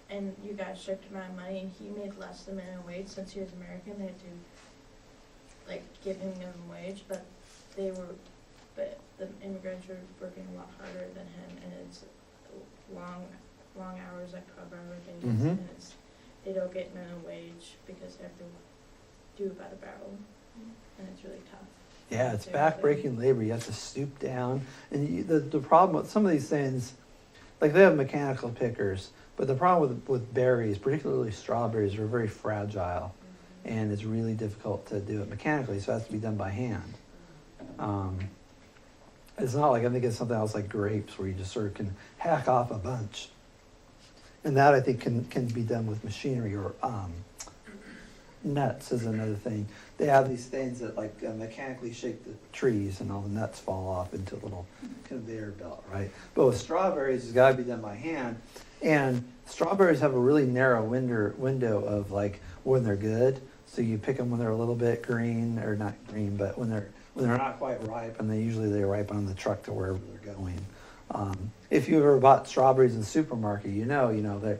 and you got a strict amount of money, and he made less than minimum wage. Since he was American, they had to give him minimum wage, but the immigrants were working a lot harder than him, and it's long hours, like 12-hour days, Mm-hmm. and they don't get minimum wage because they have to do it by the barrel, and it's really tough. Yeah, it's backbreaking labor. You have to stoop down. And the problem with some of these things, like they have mechanical pickers, but the problem with berries, particularly strawberries, are very fragile. And it's really difficult to do it mechanically, so it has to be done by hand. It's not like, I think it's something else like grapes, where you just sort of can hack off a bunch. And that I think can be done with machinery or nuts is another thing. They have these things that like mechanically shake the trees and all the nuts fall off into a little conveyor belt, right? But with strawberries, it's got to be done by hand. And strawberries have a really narrow window of like when they're good. So you pick them when they're a little bit green, or not green, but when they're not quite ripe, and they're ripe on the truck to wherever they're going. If you ever bought strawberries in the supermarket, you know that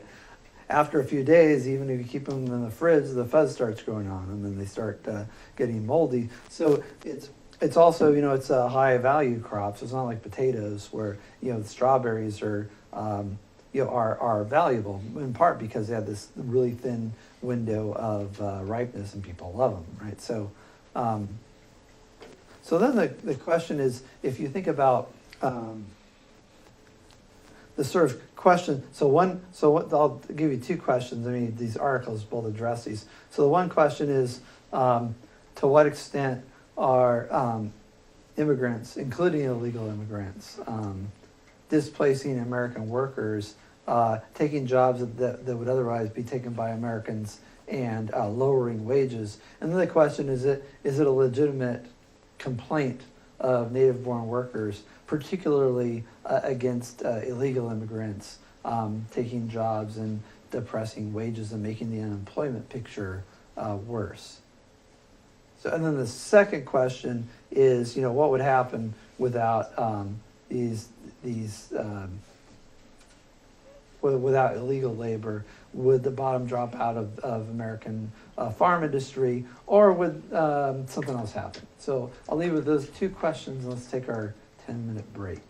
after a few days, even if you keep them in the fridge, the fuzz starts growing on them, and they start getting moldy. So it's also it's a high value crop. So it's not like potatoes where the strawberries are are valuable in part because they have this really thin window of ripeness, and people love them, right? So so then the question is, if you think about the sort of question, I'll give you two questions. I mean, these articles both address these. So the one question is, to what extent are immigrants, including illegal immigrants, displacing American workers, taking jobs that would otherwise be taken by Americans, and lowering wages? And then the question is it a legitimate complaint of native-born workers, particularly against illegal immigrants, taking jobs and depressing wages and making the unemployment picture worse? So, and then the second question is, what would happen without without illegal labor? Would the bottom drop out of American farm industry, or would something else happen? So I'll leave with those two questions, and let's take our 10-minute break.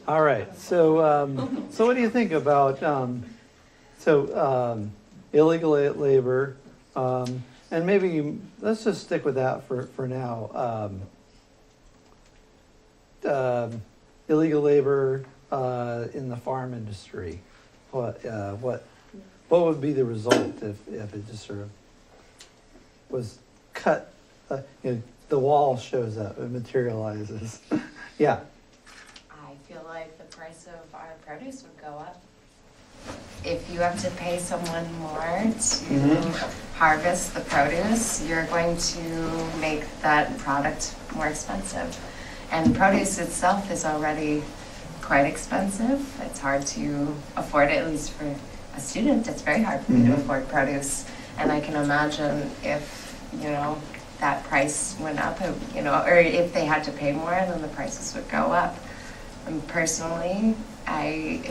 All right, so what do you think about, illegal labor, and maybe, let's just stick with that for now. Illegal labor, in the farm industry, what would be the result if it just sort of was cut, the wall shows up, it materializes, yeah. I feel like the price of our produce would go up. If you have to pay someone more to harvest the produce, you're going to make that product more expensive. And produce itself is already quite expensive. It's hard to afford it, at least for a student. It's very hard for me to afford produce. And I can imagine if, that price went up, or if they had to pay more, then the prices would go up. And personally, I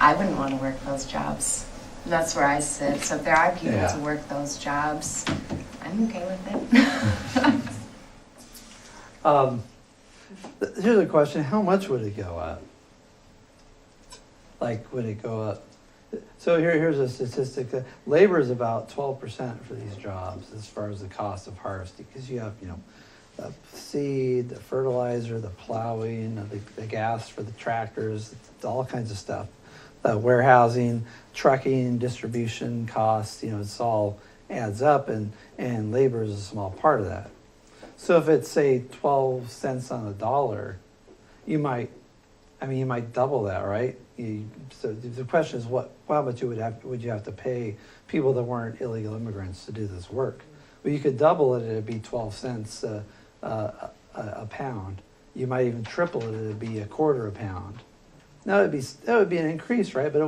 wouldn't want to work those jobs. And that's where I sit. So if there are people to work those jobs, I'm okay with it. Here's a question, how much would it go up? Like, would it go up? So here's a statistic. Labor is about 12% for these jobs as far as the cost of harvesting, because you have, the seed, the fertilizer, the plowing, the gas for the tractors, all kinds of stuff. Warehousing, trucking, distribution costs, it's all adds up, and labor is a small part of that. So if it's, say, 12 cents on the dollar, you might double that, right? So the question is, how much would you have to pay people that weren't illegal immigrants to do this work? Well, you could double it, it'd be 12 cents a pound. You might even triple it, it'd be a quarter a pound. Now that would be an increase, right? But it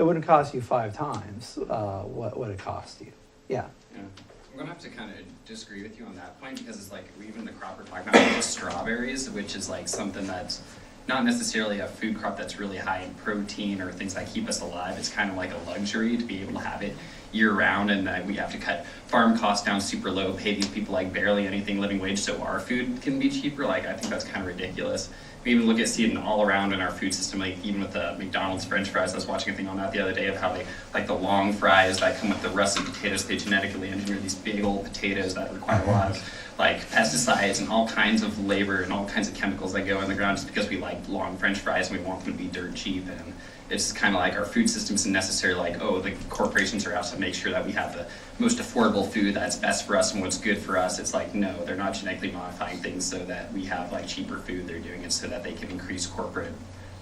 wouldn't cost you 5 times what it cost you. Yeah. I'm gonna have to kind of disagree with you on that point, because it's like even the crop we're talking about, just strawberries, which is like something that's not necessarily a food crop that's really high in protein or things that keep us alive. It's kind of like a luxury to be able to have it year round, and that we have to cut farm costs down super low, pay these people like barely anything living wage so our food can be cheaper. Like, I think that's kind of ridiculous. We even look at seeing all around in our food system, like even with the McDonald's French fries. I was watching a thing on that the other day of how they, like the long fries that come with the russet potatoes, they genetically engineer these big old potatoes that require a lot of like pesticides and all kinds of labor and all kinds of chemicals that go in the ground just because we like long French fries and we want them to be dirt cheap. And it's kind of like our food system isn't necessarily like, oh, the corporations are out to make sure that we have the most affordable food that's best for us and what's good for us. It's like, no, they're not genetically modifying things so that we have like cheaper food. They're doing it so that they can increase corporate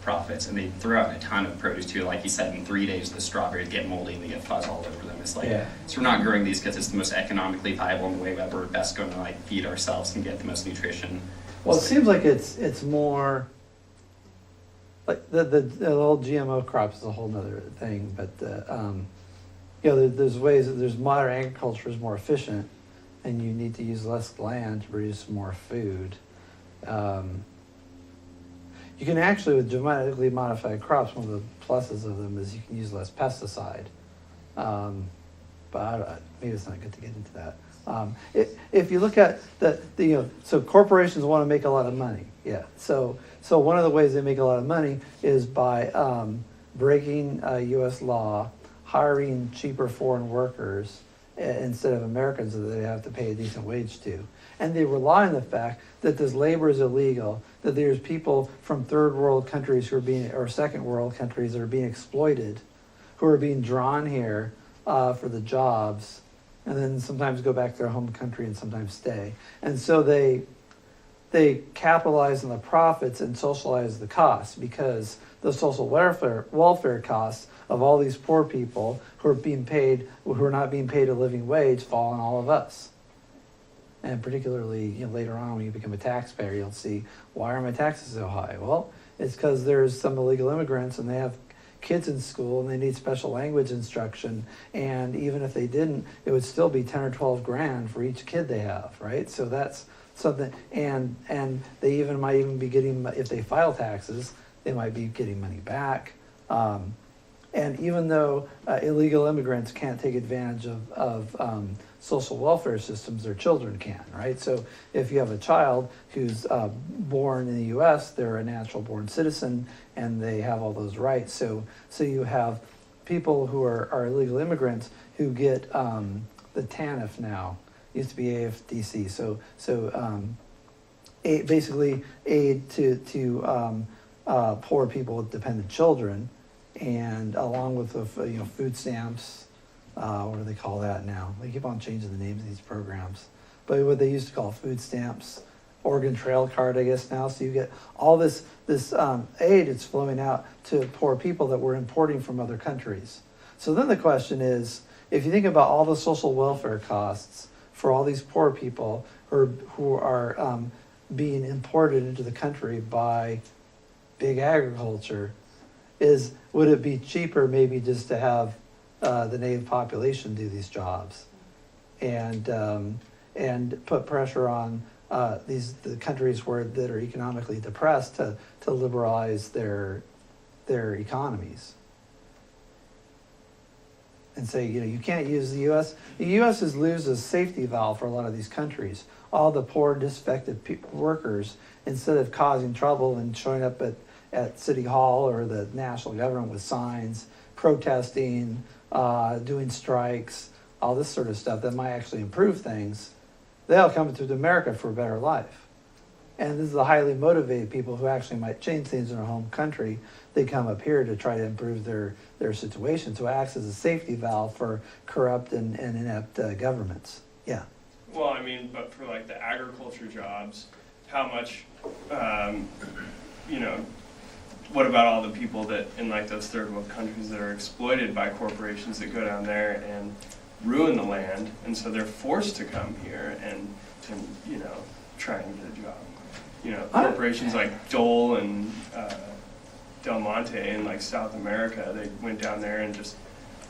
profits. And they throw out a ton of produce too. Like you said, in 3 days, the strawberries get moldy and they get fuzz all over them. It's like, so we're not growing these because it's the most economically viable in the way that we're best going to like feed ourselves and get the most nutrition. Well, it seems like it's more like the whole GMO crops is a whole nother thing, but there's ways that there's modern agriculture is more efficient, and you need to use less land to produce more food. You can actually, with genetically modified crops, one of the pluses of them is you can use less pesticide. But maybe it's not good to get into that. If you look at so corporations want to make a lot of money. Yeah. So one of the ways they make a lot of money is by breaking U.S. law, hiring cheaper foreign workers, instead of Americans that they have to pay a decent wage to. And they rely on the fact that this labor is illegal, that there's people from third world countries who are being, or second world countries that are being exploited, who are being drawn here for the jobs, and then sometimes go back to their home country and sometimes stay. And so they capitalize on the profits and socialize the costs, because the social welfare costs of all these poor people who are not being paid a living wage fall on all of us. And particularly, later on when you become a taxpayer, you'll see, why are my taxes so high? Well, it's because there's some illegal immigrants and they have kids in school and they need special language instruction, and even if they didn't, it would still be 10 or 12 grand for each kid they have, right? So that's something, and they might even be getting, if they file taxes, they might be getting money back. And even though illegal immigrants can't take advantage of social welfare systems, their children can, right? So if you have a child who's born in the U.S., they're a natural born citizen and they have all those rights. So you have people who are illegal immigrants who get the TANF now, used to be AFDC. Basically aid to poor people with dependent children, and along with the food stamps. What do they call that now? They keep on changing the names of these programs. But what they used to call food stamps, Oregon Trail Card, I guess now. So you get all this aid that's flowing out to poor people that we're importing from other countries. So then the question is, if you think about all the social welfare costs for all these poor people who are being imported into the country by big agriculture, would it be cheaper maybe just to have the native population do these jobs, and put pressure on the countries that are economically depressed to liberalize their economies, and say, you can't use the U.S. The U.S. has lose a safety valve for a lot of these countries. All the poor, disaffected workers, instead of causing trouble and showing up at City Hall or the national government with signs, protesting, doing strikes, all this sort of stuff that might actually improve things, they'll come to America for a better life. And this is the highly motivated people who actually might change things in their home country. They come up here to try to improve their situation. So it acts as a safety valve for corrupt and inept governments. Yeah. Well, I mean, but for like the agriculture jobs, how much, what about all the people that in like those third world countries that are exploited by corporations that go down there and ruin the land, and so they're forced to come here and to try and get a job. Corporations like Dole and Del Monte in like South America, they went down there and just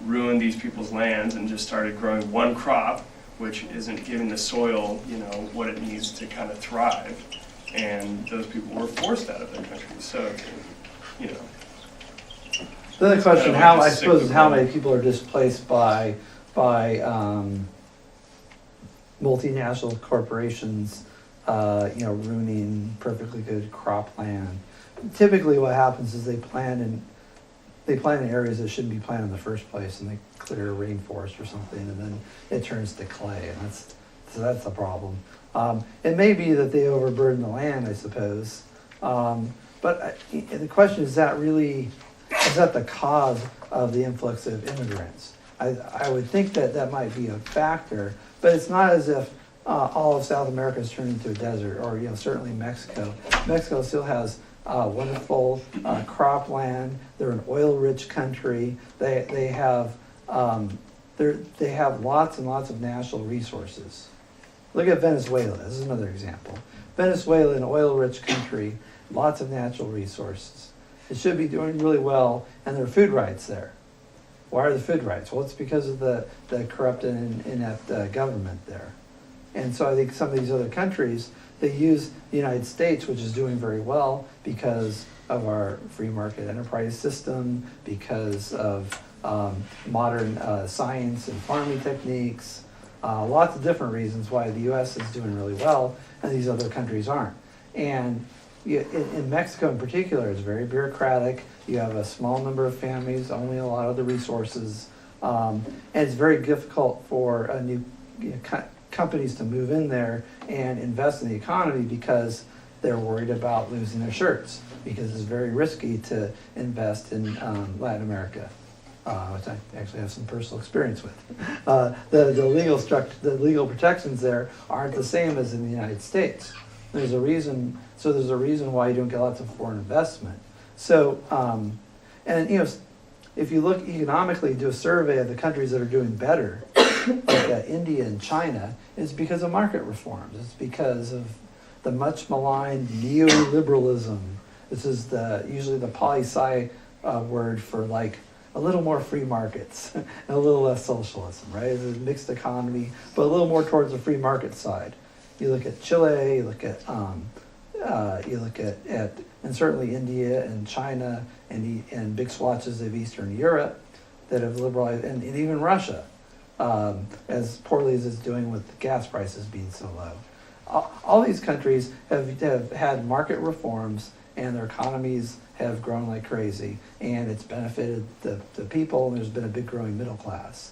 ruined these people's lands and just started growing one crop, which isn't giving the soil, what it needs to kind of thrive. And those people were forced out of their countries. So, Then the question, I suppose, is how many people are displaced by multinational corporations, ruining perfectly good cropland. Typically, what happens is they plant in areas that shouldn't be planted in the first place, and they clear a rainforest or something, and then it turns to clay, and that's the problem. It may be that they overburden the land, I suppose, but the question is that the cause of the influx of immigrants? I would think that might be a factor, but it's not as if all of South America is turned into a desert, or certainly Mexico. Mexico still has wonderful cropland. They're an oil-rich country. They have lots and lots of natural resources. Look at Venezuela. This is another example. Venezuela, an oil-rich country, lots of natural resources. It should be doing really well, and there are food rights there. Why are the food rights? Well, it's because of the corrupt and inept government there. And so I think some of these other countries, they use the United States, which is doing very well because of our free market enterprise system, because of modern science and farming techniques, lots of different reasons why the U.S. is doing really well and these other countries aren't. And in Mexico in particular, it's very bureaucratic. You have a small number of families, only a lot of the resources. And it's very difficult for new companies to move in there and invest in the economy because they're worried about losing their shirts, because it's very risky to invest in Latin America, which I actually have some personal experience with. The legal protections there aren't the same as in the United States. There's a reason why you don't get lots of foreign investment. So, and if you look economically, do a survey of the countries that are doing better, like India and China, it's because of market reforms. It's because of the much maligned neoliberalism. This is usually the poli-sci word for like a little more free markets and a little less socialism, right? It's a mixed economy, but a little more towards the free market side. You look at Chile, you look at and certainly India and China and big swatches of Eastern Europe that have liberalized, and even Russia, as poorly as it's doing with the gas prices being so low. All these countries have had market reforms, and their economies have grown like crazy, and it's benefited the people, and there's been a big growing middle class.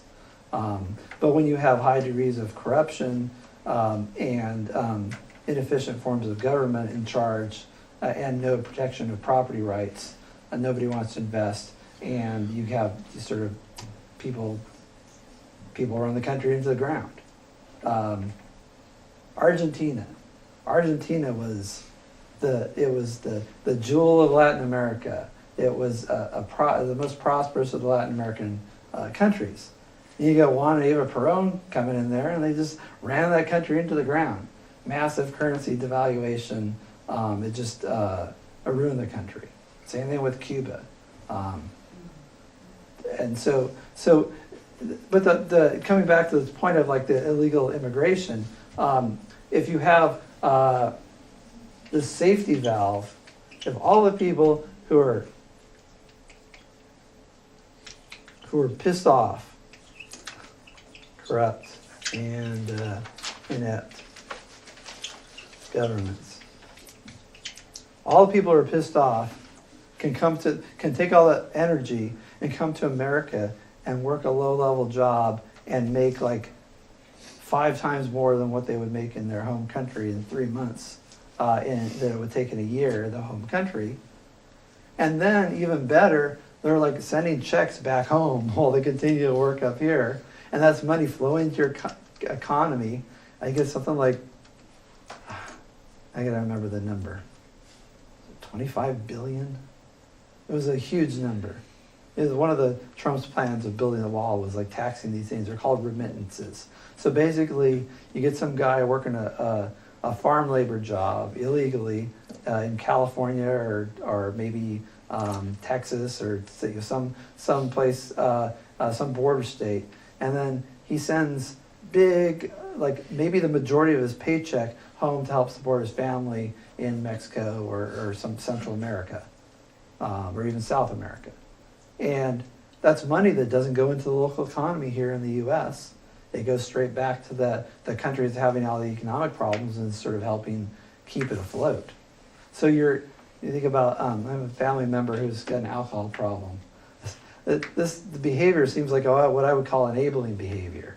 But when you have high degrees of corruption and inefficient forms of government in charge, and no protection of property rights, and nobody wants to invest, and you have sort of people run the country into the ground. Argentina was the jewel of Latin America. It was the most prosperous of the Latin American countries. And you got Juan and Eva Perón coming in there, and they just ran that country into the ground. Massive currency devaluation. It just ruined the country. Same thing with Cuba. And so, but the coming back to the point of like the illegal immigration, if you have the safety valve, if all the people who are pissed off, corrupt, and inept governments, all the people who are pissed off can take all that energy and come to America and work a low-level job and make like 5 times more than what they would make in their home country in 3 months, and that it would take in a year, the home country. And then even better, they're like sending checks back home while they continue to work up here, and that's money flowing to your economy. I think it's something like, I gotta remember the number, 25 billion? It was a huge number. It was one of the Trump's plans of building the wall was like taxing these things. They're called remittances. So basically, you get some guy working a farm labor job illegally in California or maybe Texas or some place, some border state, and then he sends big, like maybe the majority of his paycheck home to help support his family in Mexico or some Central America, or even South America. And that's money that doesn't go into the local economy here in the U.S. It goes straight back to the countries having all the economic problems and sort of helping keep it afloat. So you think about, I have a family member who's got an alcohol problem. The behavior seems like what I would call enabling behavior,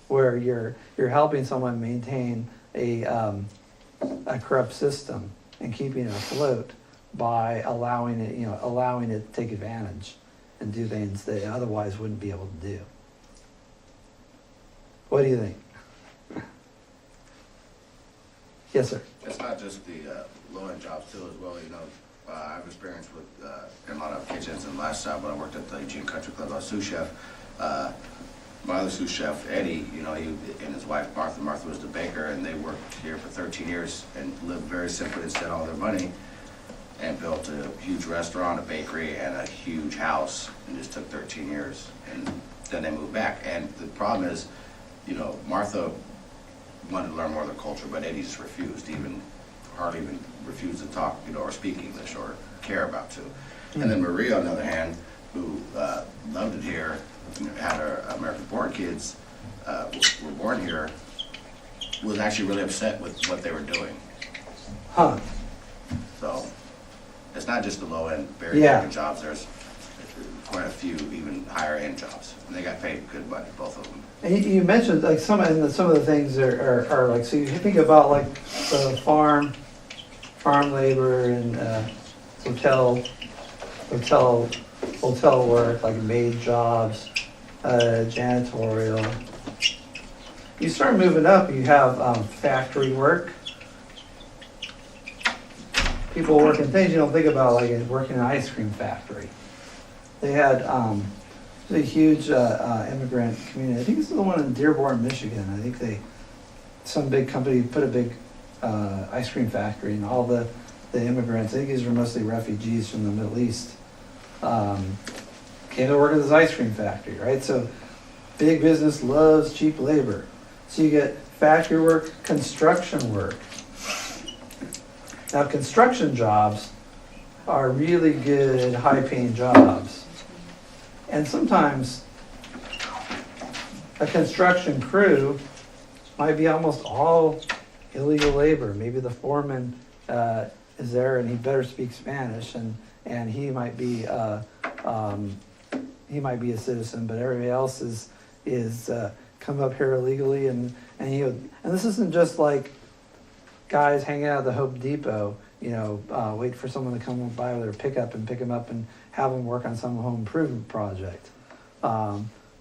where you're helping someone maintain a corrupt system and keeping it afloat by allowing it to take advantage and do things that it otherwise wouldn't be able to do. What do you think? Yes, sir. It's not just the low-end jobs too, as well. I've experienced with in a lot of kitchens. And last job when I worked at the Eugene Country Club, I was sous chef. My other sous chef, Eddie, he and his wife Martha. Martha was the baker, and they worked here for 13 years and lived very simply and spent all their money and built a huge restaurant, a bakery, and a huge house. And just took 13 years, and then they moved back. And the problem is, Martha wanted to learn more of the culture, but Eddie just refused, hardly even refused to talk, or speak English or care about to. And then Maria, on the other hand, who loved it here, had her American-born kids, were born here, was actually really upset with what they were doing. Huh. So it's not just the low-end, very American jobs. There's quite a few even higher end jobs, and they got paid good money, both of them. And you mentioned like some of the things are like, so you think about like the farm labor and hotel work, like maid jobs, janitorial. You start moving up, you have factory work. People working things you don't think about, like working in an ice cream factory. They had a huge immigrant community. I think this is the one in Dearborn, Michigan. I think some big company put a big ice cream factory, and all the immigrants, I think these were mostly refugees from the Middle East, came to work at this ice cream factory, right? So big business loves cheap labor. So you get factory work, construction work. Now, construction jobs are really good, high-paying jobs. And sometimes a construction crew might be almost all illegal labor. Maybe the foreman is there and he better speak Spanish, and he might be a citizen, but everybody else is come up here illegally, and this isn't just like guys hanging out at the Home Depot, wait for someone to come by with their pickup and pick them up and have them work on some home improvement project.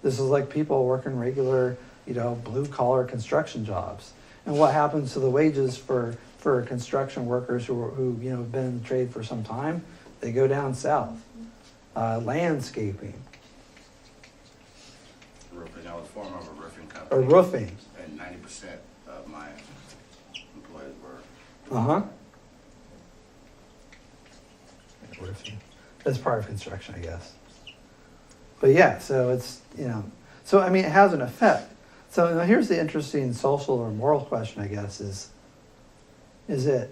This is like people working regular, blue collar construction jobs. And what happens to the wages for construction workers who have been in the trade for some time? They go down south. Landscaping. Roofing, I was former of a roofing company. Or roofing. And 90% of my employees were. Uh-huh. Roofing. That's part of construction, I guess. But yeah, so it's, so I mean, it has an effect. So now here's the interesting social or moral question, I guess, is it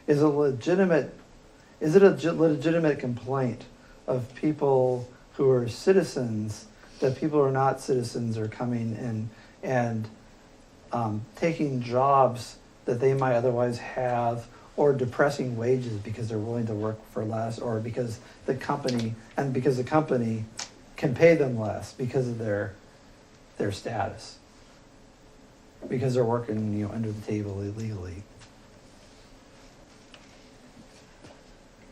a legitimate complaint of people who are citizens that people who are not citizens are coming in and taking jobs that they might otherwise have, or depressing wages because they're willing to work for less, or because the company can pay them less because of their status, because they're working under the table illegally.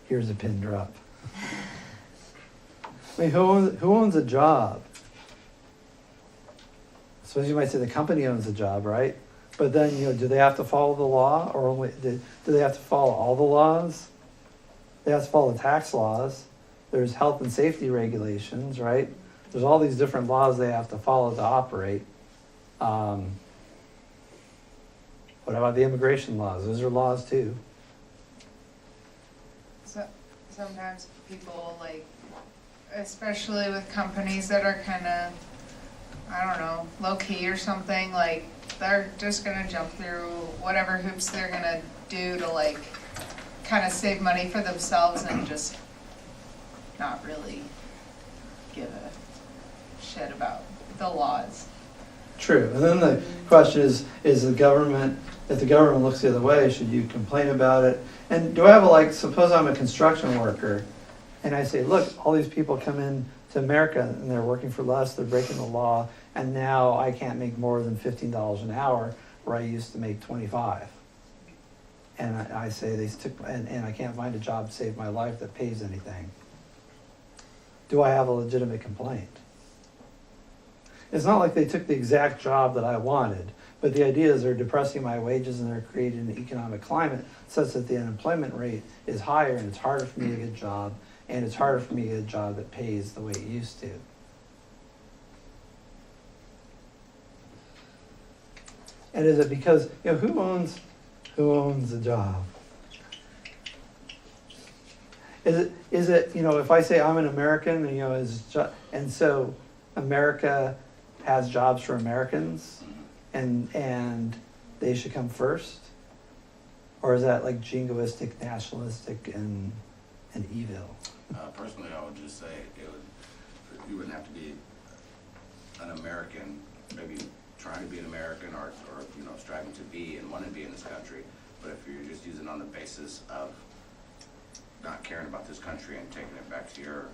Here's a pin drop. I mean, who owns a job? I suppose you might say the company owns the job, right? But then, do they have to follow the law, or only do they have to follow all the laws? They have to follow the tax laws. There's health and safety regulations, right? There's all these different laws they have to follow to operate. What about the immigration laws? Those are laws too. So sometimes people, especially with companies that are kind of, I don't know, low-key or something, they're just gonna jump through whatever hoops they're gonna do to kind of save money for themselves and just not really give a shit about the laws. True. And then the question is the government, if the government looks the other way, should you complain about it? And do I have suppose I'm a construction worker and I say, look, all these people come in to America and they're working for less, they're breaking the law, and now I can't make more than $15 an hour where I used to make 25. And I say and I can't find a job to save my life that pays anything. Do I have a legitimate complaint? It's not like they took the exact job that I wanted, but the idea is they're depressing my wages and they're creating an economic climate such that the unemployment rate is higher and it's harder for me to get a job, and it's harder for me to get a job that pays the way it used to. And is it because, who owns the job? Is it, if I say I'm an American, and so America has jobs for Americans, and they should come first? Or is that jingoistic, nationalistic, and evil? Personally, I would just say you wouldn't have to be an American, maybe trying to be an American or striving to be and want to be in this country. But if you're just using it on the basis of not caring about this country and taking it back to your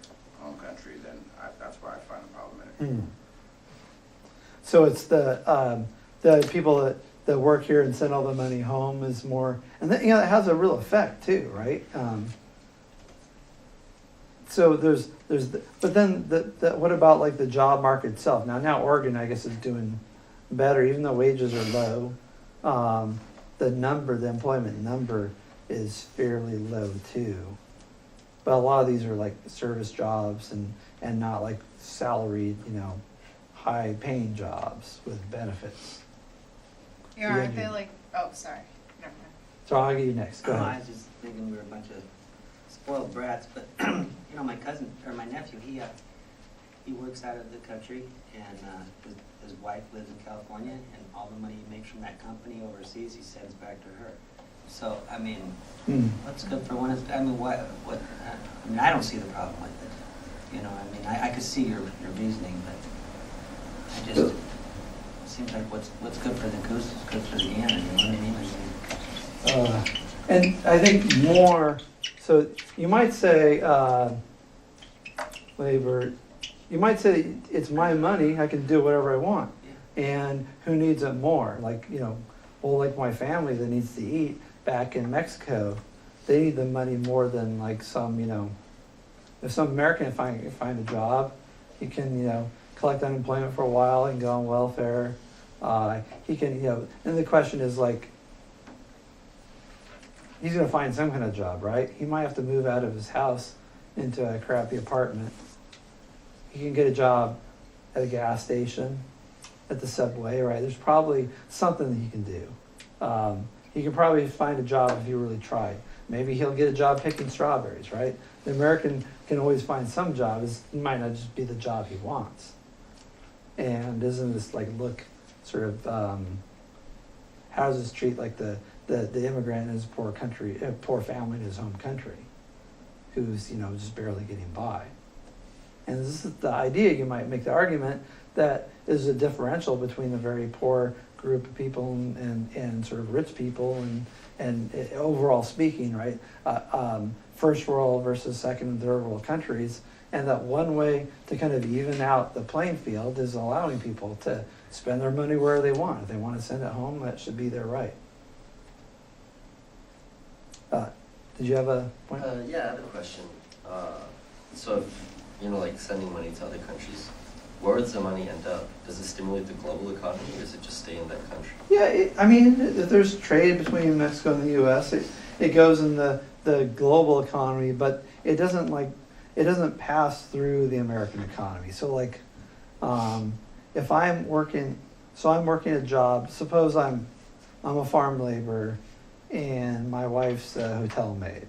home country, then that's where I find the problem in it. Hmm. So it's the people that work here and send all the money home is more, and that, it has a real effect too, right? So but then what about like the job market itself? Now Oregon, I guess, is doing better, even though wages are low. The employment number is fairly low too. But a lot of these are like service jobs and not like salaried, high paying jobs with benefits. Yeah, aren't they like, oh, sorry, never mind. So I'll get you next, go I ahead. was just thinking we were a bunch of spoiled brats, but, my cousin, or my nephew, he works out of the country, and his wife lives in California, and all the money he makes from that company overseas, he sends back to her. So, what's good for one is, I don't see the problem with it. I could see your reasoning, but I just, it seems like what's good for the goose is good for the gander, you know what I mean? And I think more, so you might say, labor, you might say it's my money, I can do whatever I want. Yeah. And who needs it more? Like, like my family that needs to eat back in Mexico, they need the money more than like some, if some American find a job, he can, collect unemployment for a while and go on welfare. He can, and the question is like, he's going to find some kind of job, right? He might have to move out of his house into a crappy apartment. He can get a job at a gas station, at the subway, right? There's probably something that he can do. He can probably find a job if he really tried. Maybe he'll get a job picking strawberries, right? The American can always find some job. It might not just be the job he wants. And isn't this like, sort of, how does this treat like the immigrant in his poor family in his home country, who's just barely getting by? And this is the idea. You might make the argument that there's a differential between the very poor group of people and sort of rich people and overall speaking, right? First world versus second and third world countries, and that one way to kind of even out the playing field is allowing people to spend their money where they want. If they want to send it home, that should be their right. Did you have a point? Yeah, I have a question. So if, like sending money to other countries, where does the money end up? Does it stimulate the global economy, or does it just stay in that country? Yeah, if there's trade between Mexico and the U.S., it goes in the global economy, but it doesn't pass through the American economy. So like, if I'm working a job, suppose I'm a farm laborer and my wife's a hotel maid,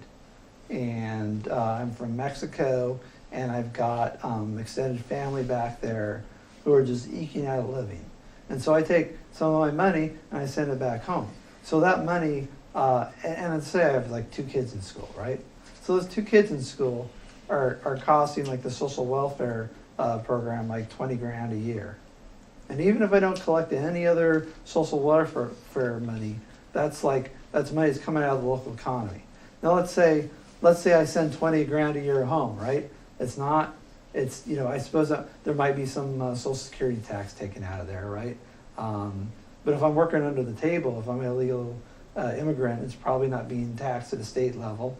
and I'm from Mexico and I've got extended family back there who are just eking out a living. And so I take some of my money and I send it back home. So that money, and let's say I have like 2 kids in school, right? So those 2 kids in school are costing like the social welfare program like $20,000 a year. And even if I don't collect any other social welfare money, that's money that's coming out of the local economy. Now let's say I send $20,000 a year home, right? I suppose that there might be some social security tax taken out of there, right? But if I'm working under the table, if I'm an illegal immigrant, it's probably not being taxed at a state level.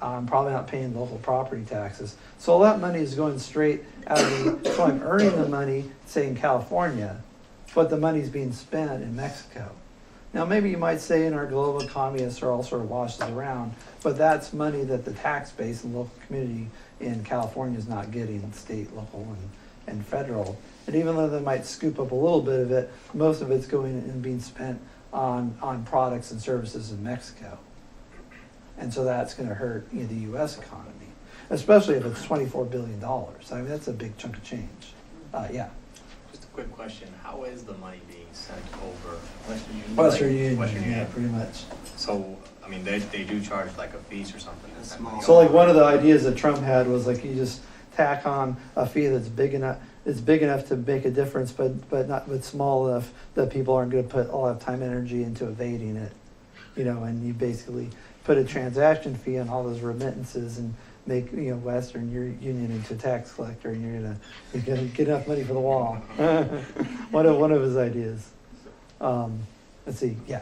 I'm probably not paying local property taxes. So all that money is going straight out of so I'm earning the money, say in California, but the money's being spent in Mexico. Now maybe you might say in our global economy it all sort of washes around, but that's money that the tax base and local community in California is not getting, state, local, and federal. And even though they might scoop up a little bit of it, most of it's going and being spent on products and services in Mexico. And so that's going to hurt the U.S. economy, especially if it's $24 billion. I mean, that's a big chunk of change. Yeah. Just a quick question. How is the money being sent over Western Union? Western Union, Western Union. yeah, pretty much. So, they do charge like a fees or something. A small- So like one of the ideas that Trump had was like you just tack on a fee that's big enough. It's big enough to make a difference, but small enough that people aren't going to put a lot of time and energy into evading it. And you basically put a transaction fee on all those remittances, and make, Western Union into a tax collector, and you're gonna get enough money for the wall. One of his ideas. Let's see, yeah.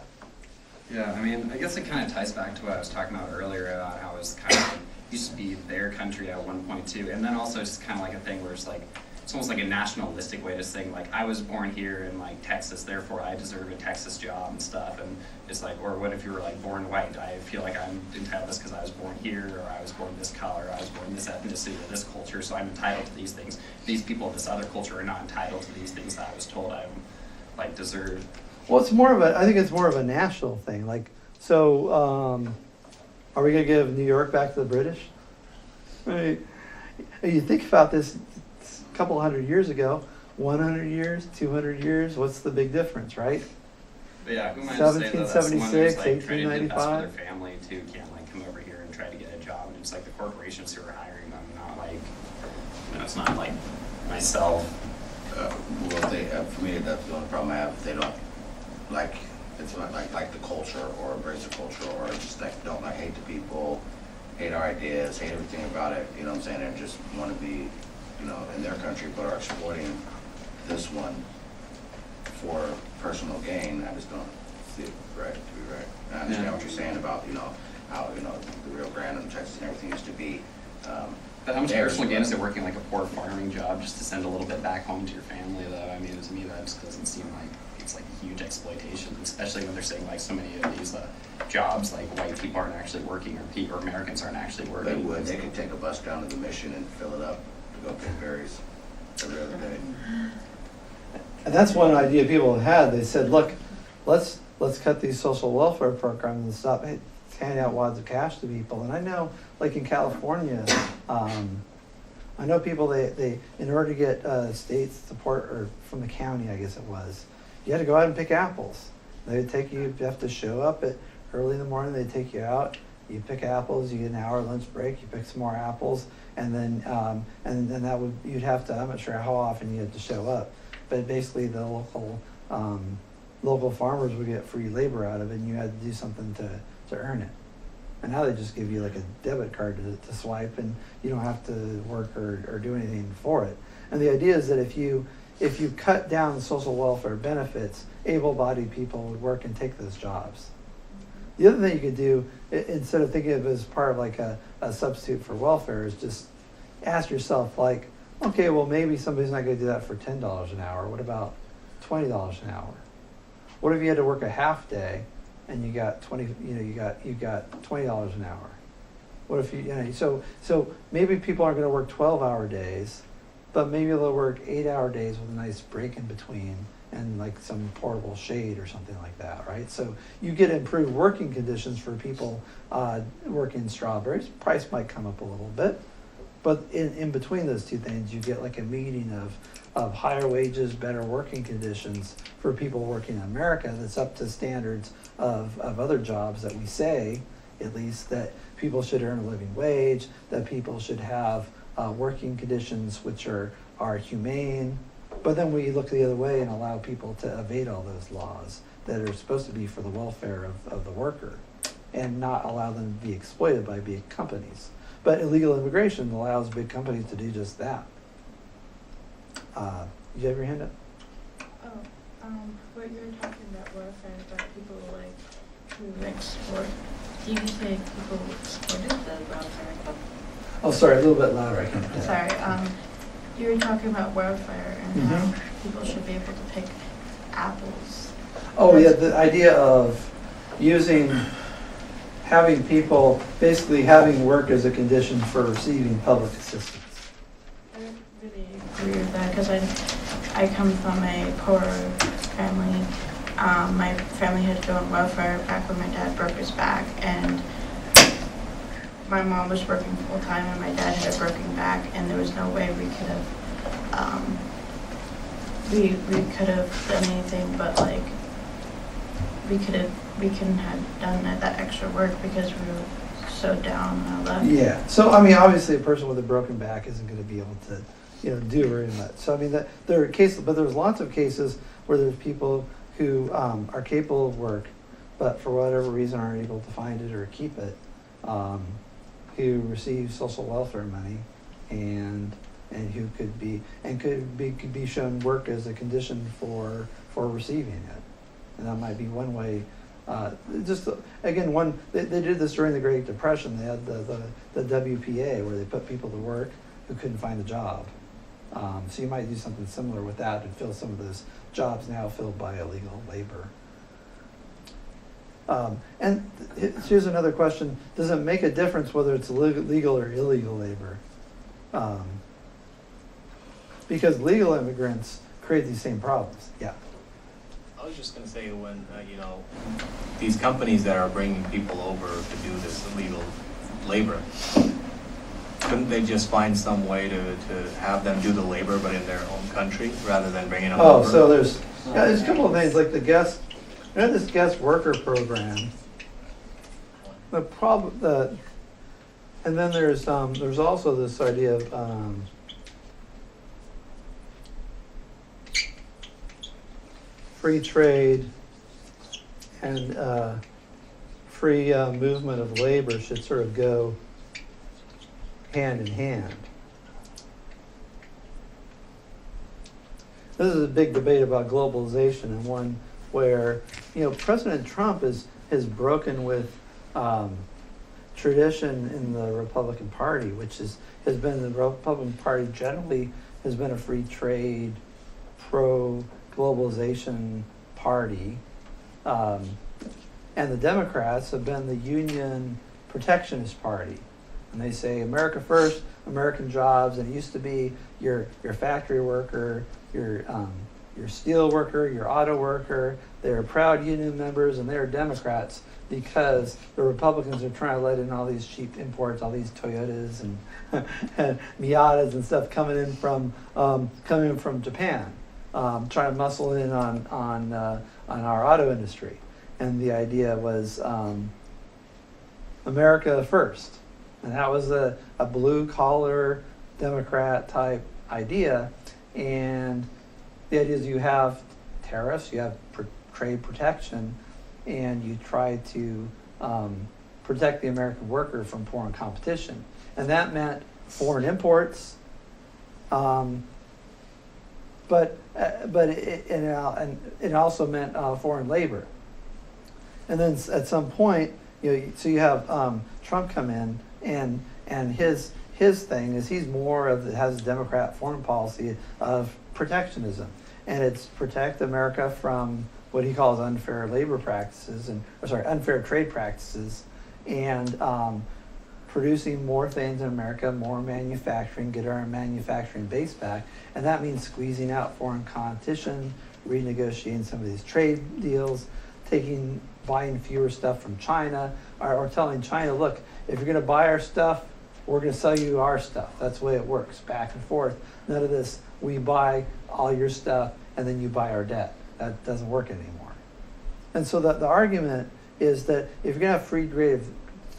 Yeah, I mean, I guess it kind of ties back to what I was talking about earlier about how it was kind of used to be their country at one point too, and then also just kind of like a thing where it's like it's almost like a nationalistic way to saying like I was born here in like Texas, therefore I deserve a Texas job and stuff, and it's like, or what if you were like born white? I feel like I'm entitled to this because I was born here, or I was born this color, or I was born this ethnicity or this culture, so I'm entitled to these things. These people of this other culture are not entitled to these things that I was told I like deserve. Well, I think it's more of a national thing. Like, so, are we gonna give New York back to the British? I mean, you think about this a couple hundred years ago, 100 years, 200 years, what's the big difference, right? But yeah, who am I to say that someone who's 1776, like trying to do the best for 1895? their family too can't like come over here and try to get a job, and it's like the corporations who are hiring them, not like, it's not like myself. Well, for me, that's the only problem I have. They don't it's not like the culture or embrace the culture or just like don't like hate the people, hate our ideas, hate everything about it. You know what I'm saying? And just want to be, in their country, but are exploiting this one for personal gain. I just don't see it right to be right. And I understand what you're saying about how the Rio Grande and Texas and everything used to be. But how much personal gain is it working like a poor farming job just to send a little bit back home to your family though? I mean, to me that just doesn't seem like it's like a huge exploitation, especially when they're saying like so many of these jobs like white people aren't actually working or Americans aren't actually working. They would. They could take a bus down to the Mission and fill it up to go pick berries every other day. And that's one idea people had. They said, look, let's cut these social welfare programs and stop handing out wads of cash to people. And I know, like in California, I know people, they in order to get state support, or from the county, I guess it was, you had to go out and pick apples. They'd take you have to show up at early in the morning, they'd take you out, you pick apples, you get an hour lunch break, you pick some more apples, and then you'd have to, I'm not sure how often you had to show up, but basically the local farmers would get free labor out of it, and you had to do something to earn it. And now they just give you like a debit card to swipe, and you don't have to work or do anything for it. And the idea is that if you cut down social welfare benefits, able-bodied people would work and take those jobs. The other thing you could do, instead of thinking of it as part of like a substitute for welfare, is just ask yourself like, okay, well maybe somebody's not going to do that for $10 an hour. What about $20 an hour? What if you had to work a half day and you got you got $20 an hour? What if so maybe people aren't going to work 12-hour days, but maybe they'll work 8-hour days with a nice break in between and like some portable shade or something like that, right? So you get improved working conditions for people working strawberries. Price might come up a little bit, but in between those two things, you get like a meeting of higher wages, better working conditions for people working in America that's up to standards of other jobs that we say, at least, that people should earn a living wage, that people should have working conditions which are humane. But then we look the other way and allow people to evade all those laws that are supposed to be for the welfare of the worker and not allow them to be exploited by big companies. But illegal immigration allows big companies to do just that. You have your hand up? What you were talking about welfare, about people who exploit. Do you say people exploited the welfare? Oh, sorry, a little bit louder. I can't. Sorry. You were talking about welfare and how people should be able to pick apples. Oh yeah, the idea of having people basically having work as a condition for receiving public assistance. I don't really agree with that because I come from a poor family. My family had to go on welfare back when my dad broke his back, and my mom was working full time and my dad had a broken back, and there was no way we could have done anything but like we couldn't have done that extra work because we were so down on our luck. Yeah. So I mean, obviously, a person with a broken back isn't going to be able to, do very much. So I mean, there are cases, but there's lots of cases where there's people who are capable of work, but for whatever reason aren't able to find it or keep it, who receive social welfare money and who could be shown work as a condition for receiving it. And that might be one way. Again, they did this during the Great Depression. They had the WPA, where they put people to work who couldn't find a job. So you might do something similar with that and fill some of those jobs now filled by illegal labor. And here's another question: does it make a difference whether it's legal or illegal labor? Because legal immigrants create these same problems. Yeah. I was just gonna say, when, these companies that are bringing people over to do this illegal labor, couldn't they just find some way to have them do the labor but in their own country rather than bringing them over? Oh, so there's a couple of things, like this guest worker program. The problem, and then there's also this idea of free trade and free movement of labor should sort of go hand in hand. This is a big debate about globalization, and one where President Trump has broken with tradition in the Republican Party, which has been the Republican Party generally has been a free trade, pro-globalization party, and the Democrats have been the union protectionist party. And they say America first, American jobs, and it used to be your factory worker, your steel worker, your auto worker. They're proud union members, and they're Democrats because the Republicans are trying to let in all these cheap imports, all these Toyotas and Miatas and stuff coming in from Japan, trying to muscle in on our auto industry. And the idea was America first. And that was a blue-collar Democrat type idea. And the idea is you have tariffs, you have trade protection, and you try to protect the American worker from foreign competition. And that meant foreign imports, but it also meant foreign labor. And then at some point, so you have Trump come in, and his thing is he's has a Democrat foreign policy of protectionism, and it's protect America from what he calls unfair labor practices unfair trade practices, and producing more things in America, more manufacturing, get our manufacturing base back, and that means squeezing out foreign competition, renegotiating some of these trade deals, buying fewer stuff from China, or telling China, look, if you're going to buy our stuff, we're going to sell you our stuff. That's the way it works, back and forth. None of this, we buy all your stuff and then you buy our debt. That doesn't work anymore. And so the argument is that if you're going to have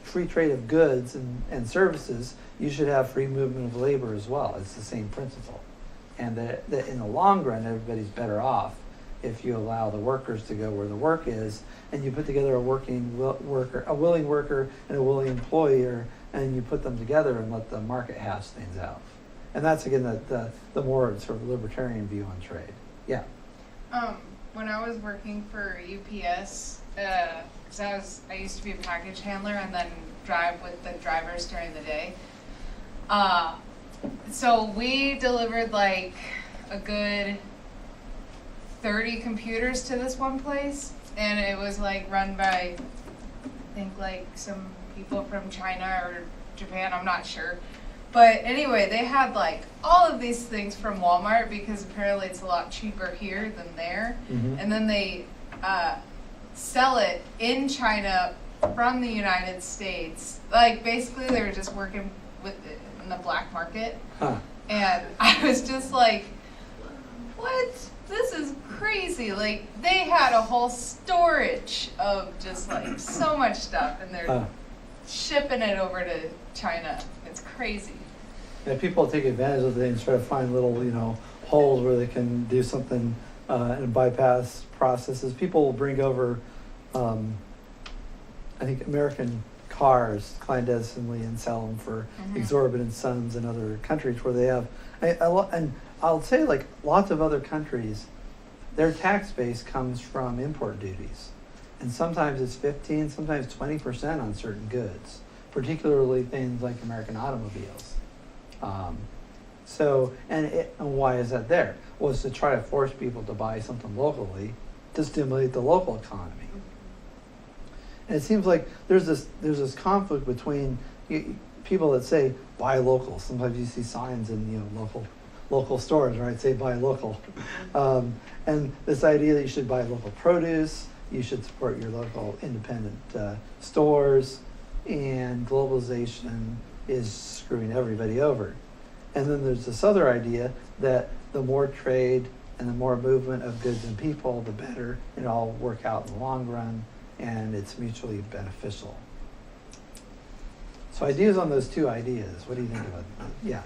free trade of goods and services, you should have free movement of labor as well. It's the same principle. And that in the long run, everybody's better off if you allow the workers to go where the work is, and you put together a willing worker and a willing employer, and you put them together and let the market hash things out. And that's, again, the more sort of libertarian view on trade. Yeah. When I was working for UPS, because I used to be a package handler and then drive with the drivers during the day. So we delivered like a good 30 computers to this one place, and it was like run by, I think, like some people from China or Japan, I'm not sure. But anyway, they had like all of these things from Walmart because apparently it's a lot cheaper here than there. Mm-hmm. And then they sell it in China from the United States. Like basically they were just working with it in the black market. Huh. And I was just like, what? This is crazy. Like they had a whole storage of just like so much stuff, and they're shipping it over to China. It's crazy. Yeah, people take advantage of things, try to find little, holes where they can do something and bypass processes. People will bring over, I think, American cars clandestinely and sell them for exorbitant sums in other countries where they have, and I'll say like lots of other countries, their tax base comes from import duties. And sometimes it's 15, sometimes 20% on certain goods, particularly things like American automobiles. And why is that there? Well, it's to try to force people to buy something locally to stimulate the local economy. And it seems like there's this conflict between people that say buy local. Sometimes you see signs in local stores, right? Say buy local, and this idea that you should buy local produce, you should support your local independent stores, and globalization is screwing everybody over. And then there's this other idea that the more trade and the more movement of goods and people, the better it all work out in the long run, and it's mutually beneficial. So ideas on those two ideas, what do you think about that? Yeah.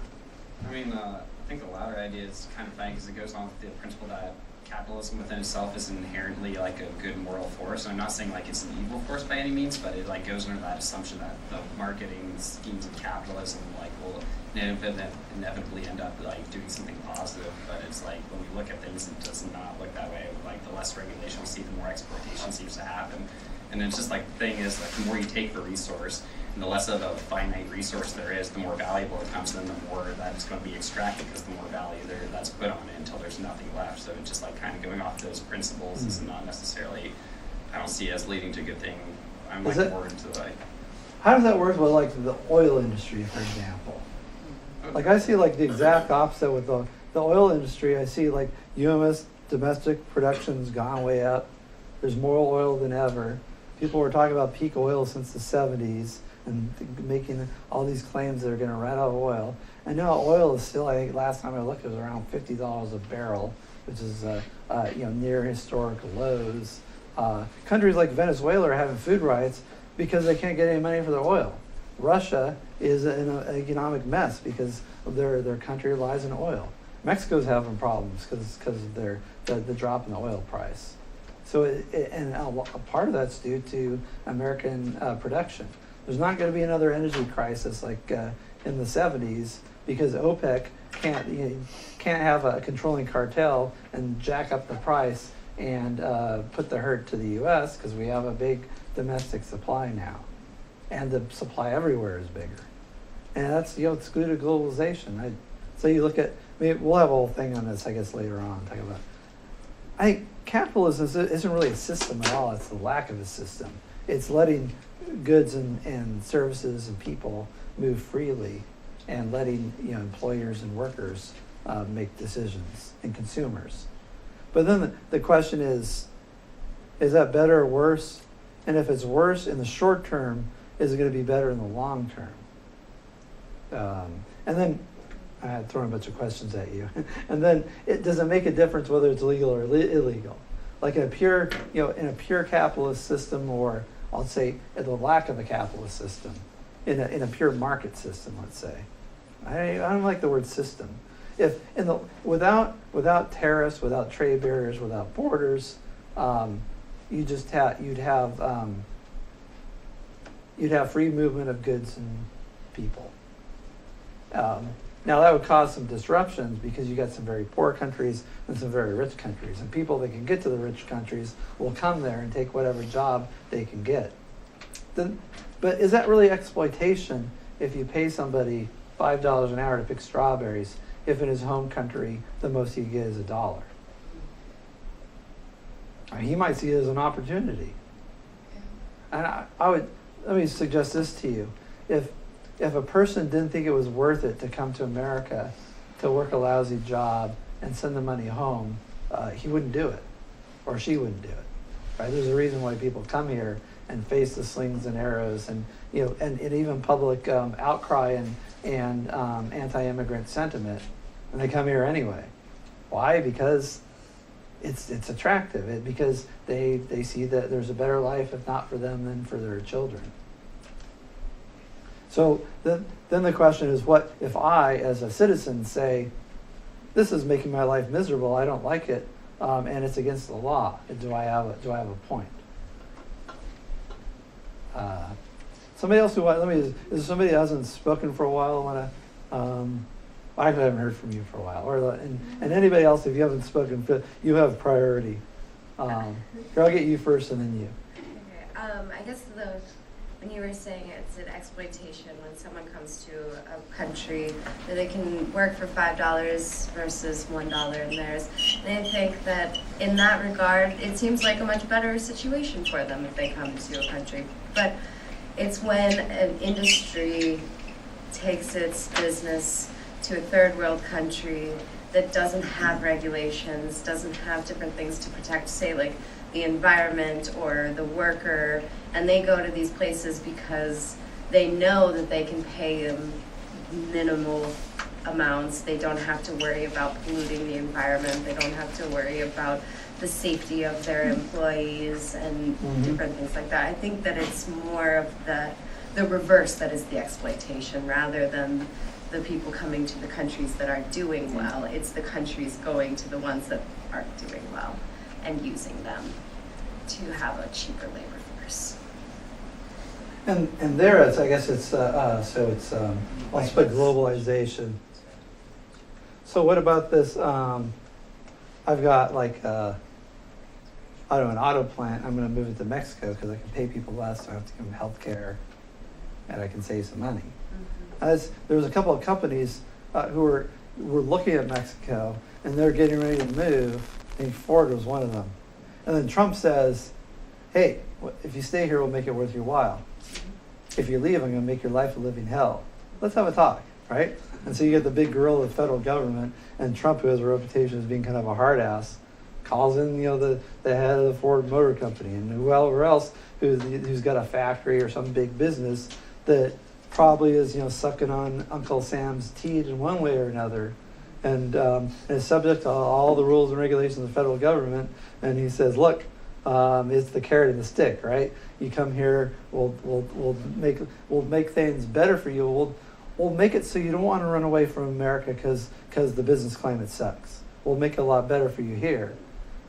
I mean, I think the latter idea is kind of funny because it goes on with the principle that capitalism within itself is inherently like a good moral force. And I'm not saying like it's an evil force by any means, but it like goes under that assumption that the marketing schemes of capitalism like will inevitably end up like doing something positive. But it's like when we look at things, it does not look that way. Like the less regulation we see, the more exploitation seems to happen. And it's just like the thing is like the more you take the resource, and the less of a finite resource there is, the more valuable it becomes, and then the more that it's going to be extracted because the more value that's put on it until there's nothing left. So it's just like kind of going off those principles is not necessarily, I don't see as leading to a good thing. I'm like more into like. How does that work with like the oil industry, for example? Like I see like the exact opposite with the oil industry. I see like U.S. domestic production's gone way up. There's more oil than ever. People were talking about peak oil since the 70s and making all these claims that are going to run out of oil. And now oil is still, I think last time I looked, it was around $50 a barrel, which is near historical lows. Countries like Venezuela are having food riots because they can't get any money for their oil. Russia is in an economic mess because their country relies on oil. Mexico's having problems because of the drop in the oil price. So a part of that's due to American production. There's not going to be another energy crisis like in the 70s because OPEC can't have a controlling cartel and jack up the price and put the hurt to the U.S. because we have a big domestic supply now, and the supply everywhere is bigger, and that's it's due to globalization. So you look at, we'll have a whole thing on this I guess later on. Talk about. I think capitalism isn't really a system at all. It's the lack of a system. It's letting goods and services and people move freely, and letting employers and workers make decisions, and consumers. But then the question is that better or worse? And if it's worse in the short term, is it going to be better in the long term? And then I had thrown a bunch of questions at you. And then does it make a difference whether it's legal or illegal? Like in a pure capitalist system, or I'll say the lack of a capitalist system, in a pure market system, let's say. I don't like the word system. If without tariffs, without trade barriers, without borders, you'd have free movement of goods and people. Now that would cause some disruptions because you got some very poor countries and some very rich countries, and people that can get to the rich countries will come there and take whatever job they can get. But is that really exploitation if you pay somebody $5 an hour to pick strawberries if in his home country the most he get is $1? I mean, he might see it as an opportunity. And let me suggest this to you. If a person didn't think it was worth it to come to America to work a lousy job and send the money home, he wouldn't do it, or she wouldn't do it. Right? There's a reason why people come here and face the slings and arrows, and and even public outcry and anti-immigrant sentiment, and they come here anyway. Why? Because it's attractive. Because they see that there's a better life, if not for them, than for their children. So then the question is, what if I, as a citizen, say, this is making my life miserable, I don't like it, and it's against the law? Do I have a point? Somebody else is there somebody who hasn't spoken for a while? Want to? I haven't heard from you for a while. And anybody else, if you haven't spoken, you have priority. Here, I'll get you first, and then you. Okay. I guess when you were saying it's an exploitation when someone comes to a country that they can work for $5 versus $1 in theirs, they think that in that regard, it seems like a much better situation for them if they come to a country. But it's when an industry takes its business to a third world country that doesn't have regulations, doesn't have different things to protect, say like the environment or the worker, and they go to these places because they know that they can pay them minimal amounts. They don't have to worry about polluting the environment. They don't have to worry about the safety of their employees and different things like that. I think that it's more of the reverse that is the exploitation rather than the people coming to the countries that are doing well. It's the countries going to the ones that aren't doing well and using them to have a cheaper labor force. And there, I guess it's let's put globalization. So what about this? I've got like an auto plant. I'm going to move it to Mexico because I can pay people less. So I have to give them health care, and I can save some money. There was a couple of companies who were looking at Mexico, and they're getting ready to move. I think Ford was one of them. And then Trump says, "Hey, if you stay here, we'll make it worth your while. If you leave, I'm going to make your life a living hell. Let's have a talk," right? And so you get the big gorilla of the federal government, and Trump, who has a reputation as being kind of a hard ass, calls in the head of the Ford Motor Company and whoever else who's got a factory or some big business that probably is sucking on Uncle Sam's teat in one way or another, and is subject to all the rules and regulations of the federal government. And he says, "Look, it's the carrot and the stick, right? You come here, we'll make things better for you. We'll make it so you don't want to run away from America because the business climate sucks. We'll make it a lot better for you here,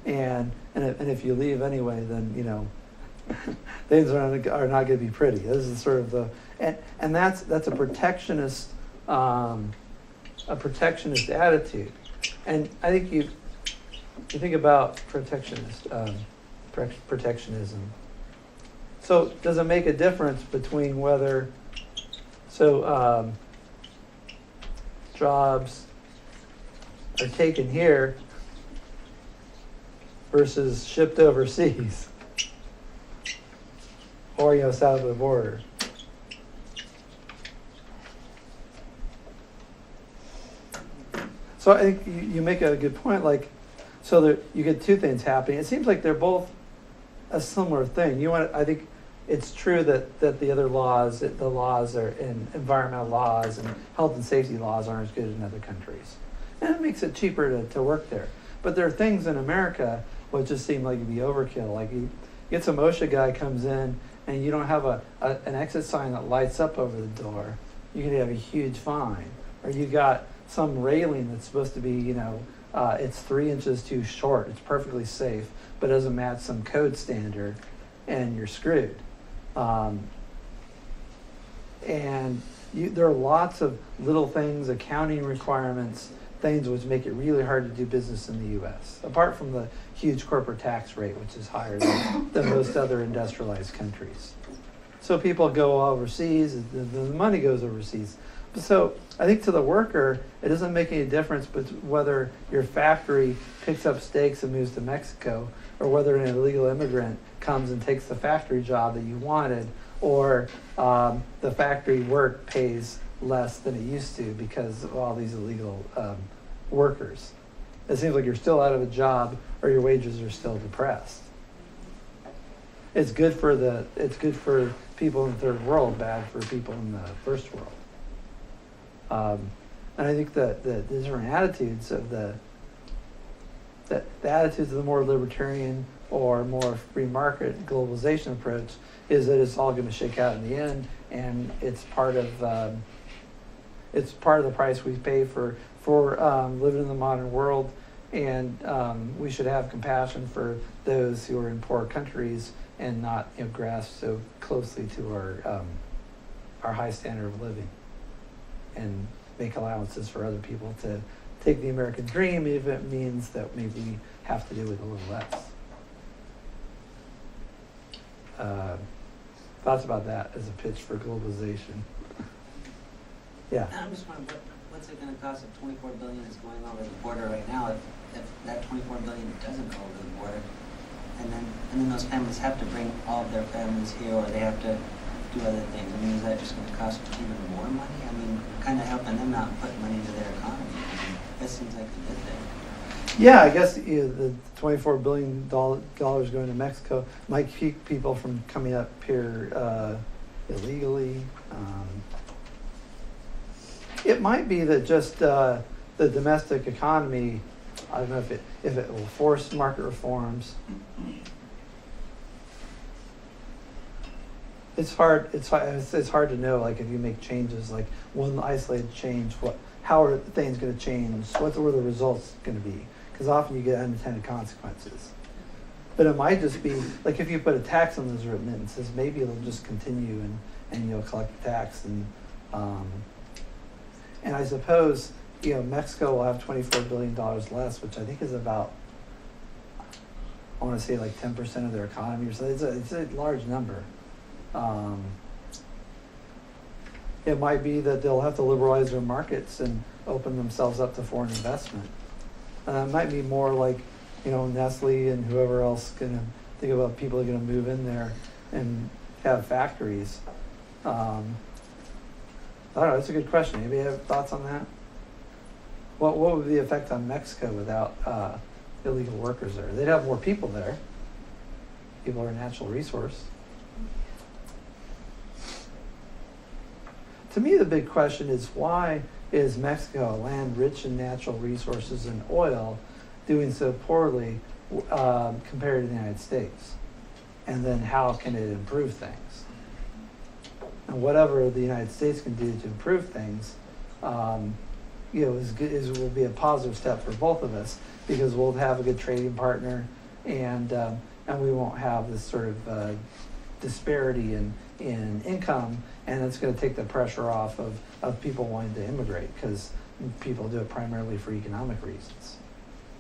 and if you leave anyway, then things are not going to be pretty." This is sort of and that's a protectionist attitude. And I think you think about protectionism. So does it make a difference between whether jobs are taken here versus shipped overseas or south of the border? So I think you make a good point. You get two things happening. It seems like they're both a similar thing. I think it's true that the other laws, the laws are in environmental laws and health and safety laws aren't as good in other countries, and it makes it cheaper to work there. But there are things in America which just seem like it'd be overkill. Like you get some OSHA guy comes in and you don't have an exit sign that lights up over the door, you could have a huge fine. Or you got some railing that's supposed to be, it's 3 inches too short. It's perfectly safe, but doesn't match some code standard, and you're screwed. There are lots of little things, accounting requirements, things which make it really hard to do business in the U.S., apart from the huge corporate tax rate, which is higher than most other industrialized countries. So people go overseas, the money goes overseas. So I think to the worker, it doesn't make any difference whether your factory picks up stakes and moves to Mexico, or whether an illegal immigrant comes and takes the factory job that you wanted, or the factory work pays less than it used to because of all these illegal workers. It seems like you're still out of a job, or your wages are still depressed. It's good for people in the third world, bad for people in the first world. And I think that the different attitudes of the attitudes of the more libertarian or more free market globalization approach is that it's all going to shake out in the end, and it's part of the price we pay for living in the modern world, and we should have compassion for those who are in poor countries and not grasp so closely to our high standard of living and make allowances for other people to take the American dream if it means that maybe we have to do with a little less. Thoughts about that as a pitch for globalization? Yeah. I'm just wondering, what's it gonna cost if 24 billion is going over the border right now, if that 24 billion doesn't go over the border? And then those families have to bring all of their families here, or they have to do other things. I mean, is that just gonna cost even more money? I mean, kind of helping them out and putting money into their economy. I mean, that seems like a good thing. Yeah, I guess the $24 billion going to Mexico might keep people from coming up here illegally. It might be that just the domestic economy, I don't know if it will force market reforms. It's hard to know, like, if you make changes, like one isolated change, how are things going to change? What were the results going to be? Because often you get unintended consequences. But it might just be, like, if you put a tax on those remittances, maybe it'll just continue and you'll collect the tax. And I suppose, Mexico will have $24 billion less, which I think is about, I want to say like 10% of their economy or so. It's a large number. It might be that they'll have to liberalize their markets and open themselves up to foreign investment. It might be more like, Nestle and whoever else gonna think about people are gonna move in there and have factories. I don't know. It's a good question. Anybody have thoughts on that? What would be the effect on Mexico without illegal workers there? They'd have more people there. People are a natural resource. To me, the big question is, why is Mexico, a land rich in natural resources and oil, doing so poorly compared to the United States? And then how can it improve things? And whatever the United States can do to improve things, will be a positive step for both of us, because we'll have a good trading partner, and we won't have this sort of disparity in income, and it's going to take the pressure off of people wanting to immigrate, because people do it primarily for economic reasons.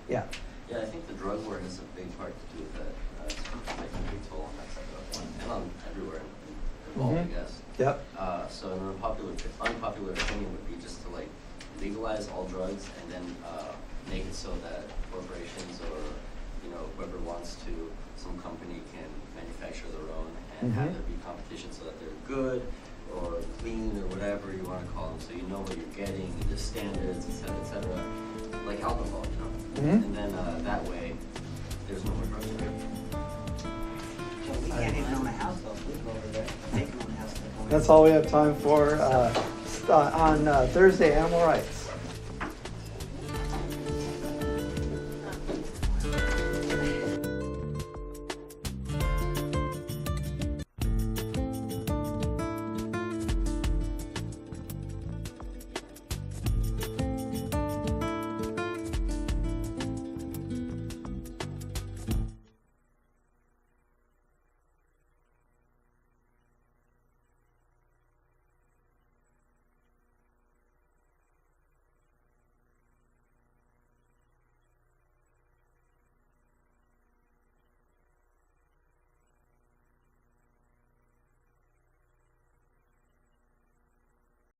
Yeah. Yeah, I think the drug war has a big part to do with that. It's making a big toll on that sector, and on everywhere involved, I guess. Yep. So an unpopular opinion would be just to legalize all drugs and then make it so that corporations or whoever wants to, some company can manufacture their own and have there be competition so that they're good or clean or whatever you want to call them, so you know what you're getting, the standards, et cetera, like alcohol, And then that way, there's no more drugs. We can't even own a house though. We go over there. They can own a house. That's all we have time for on Thursday, Animal Rights.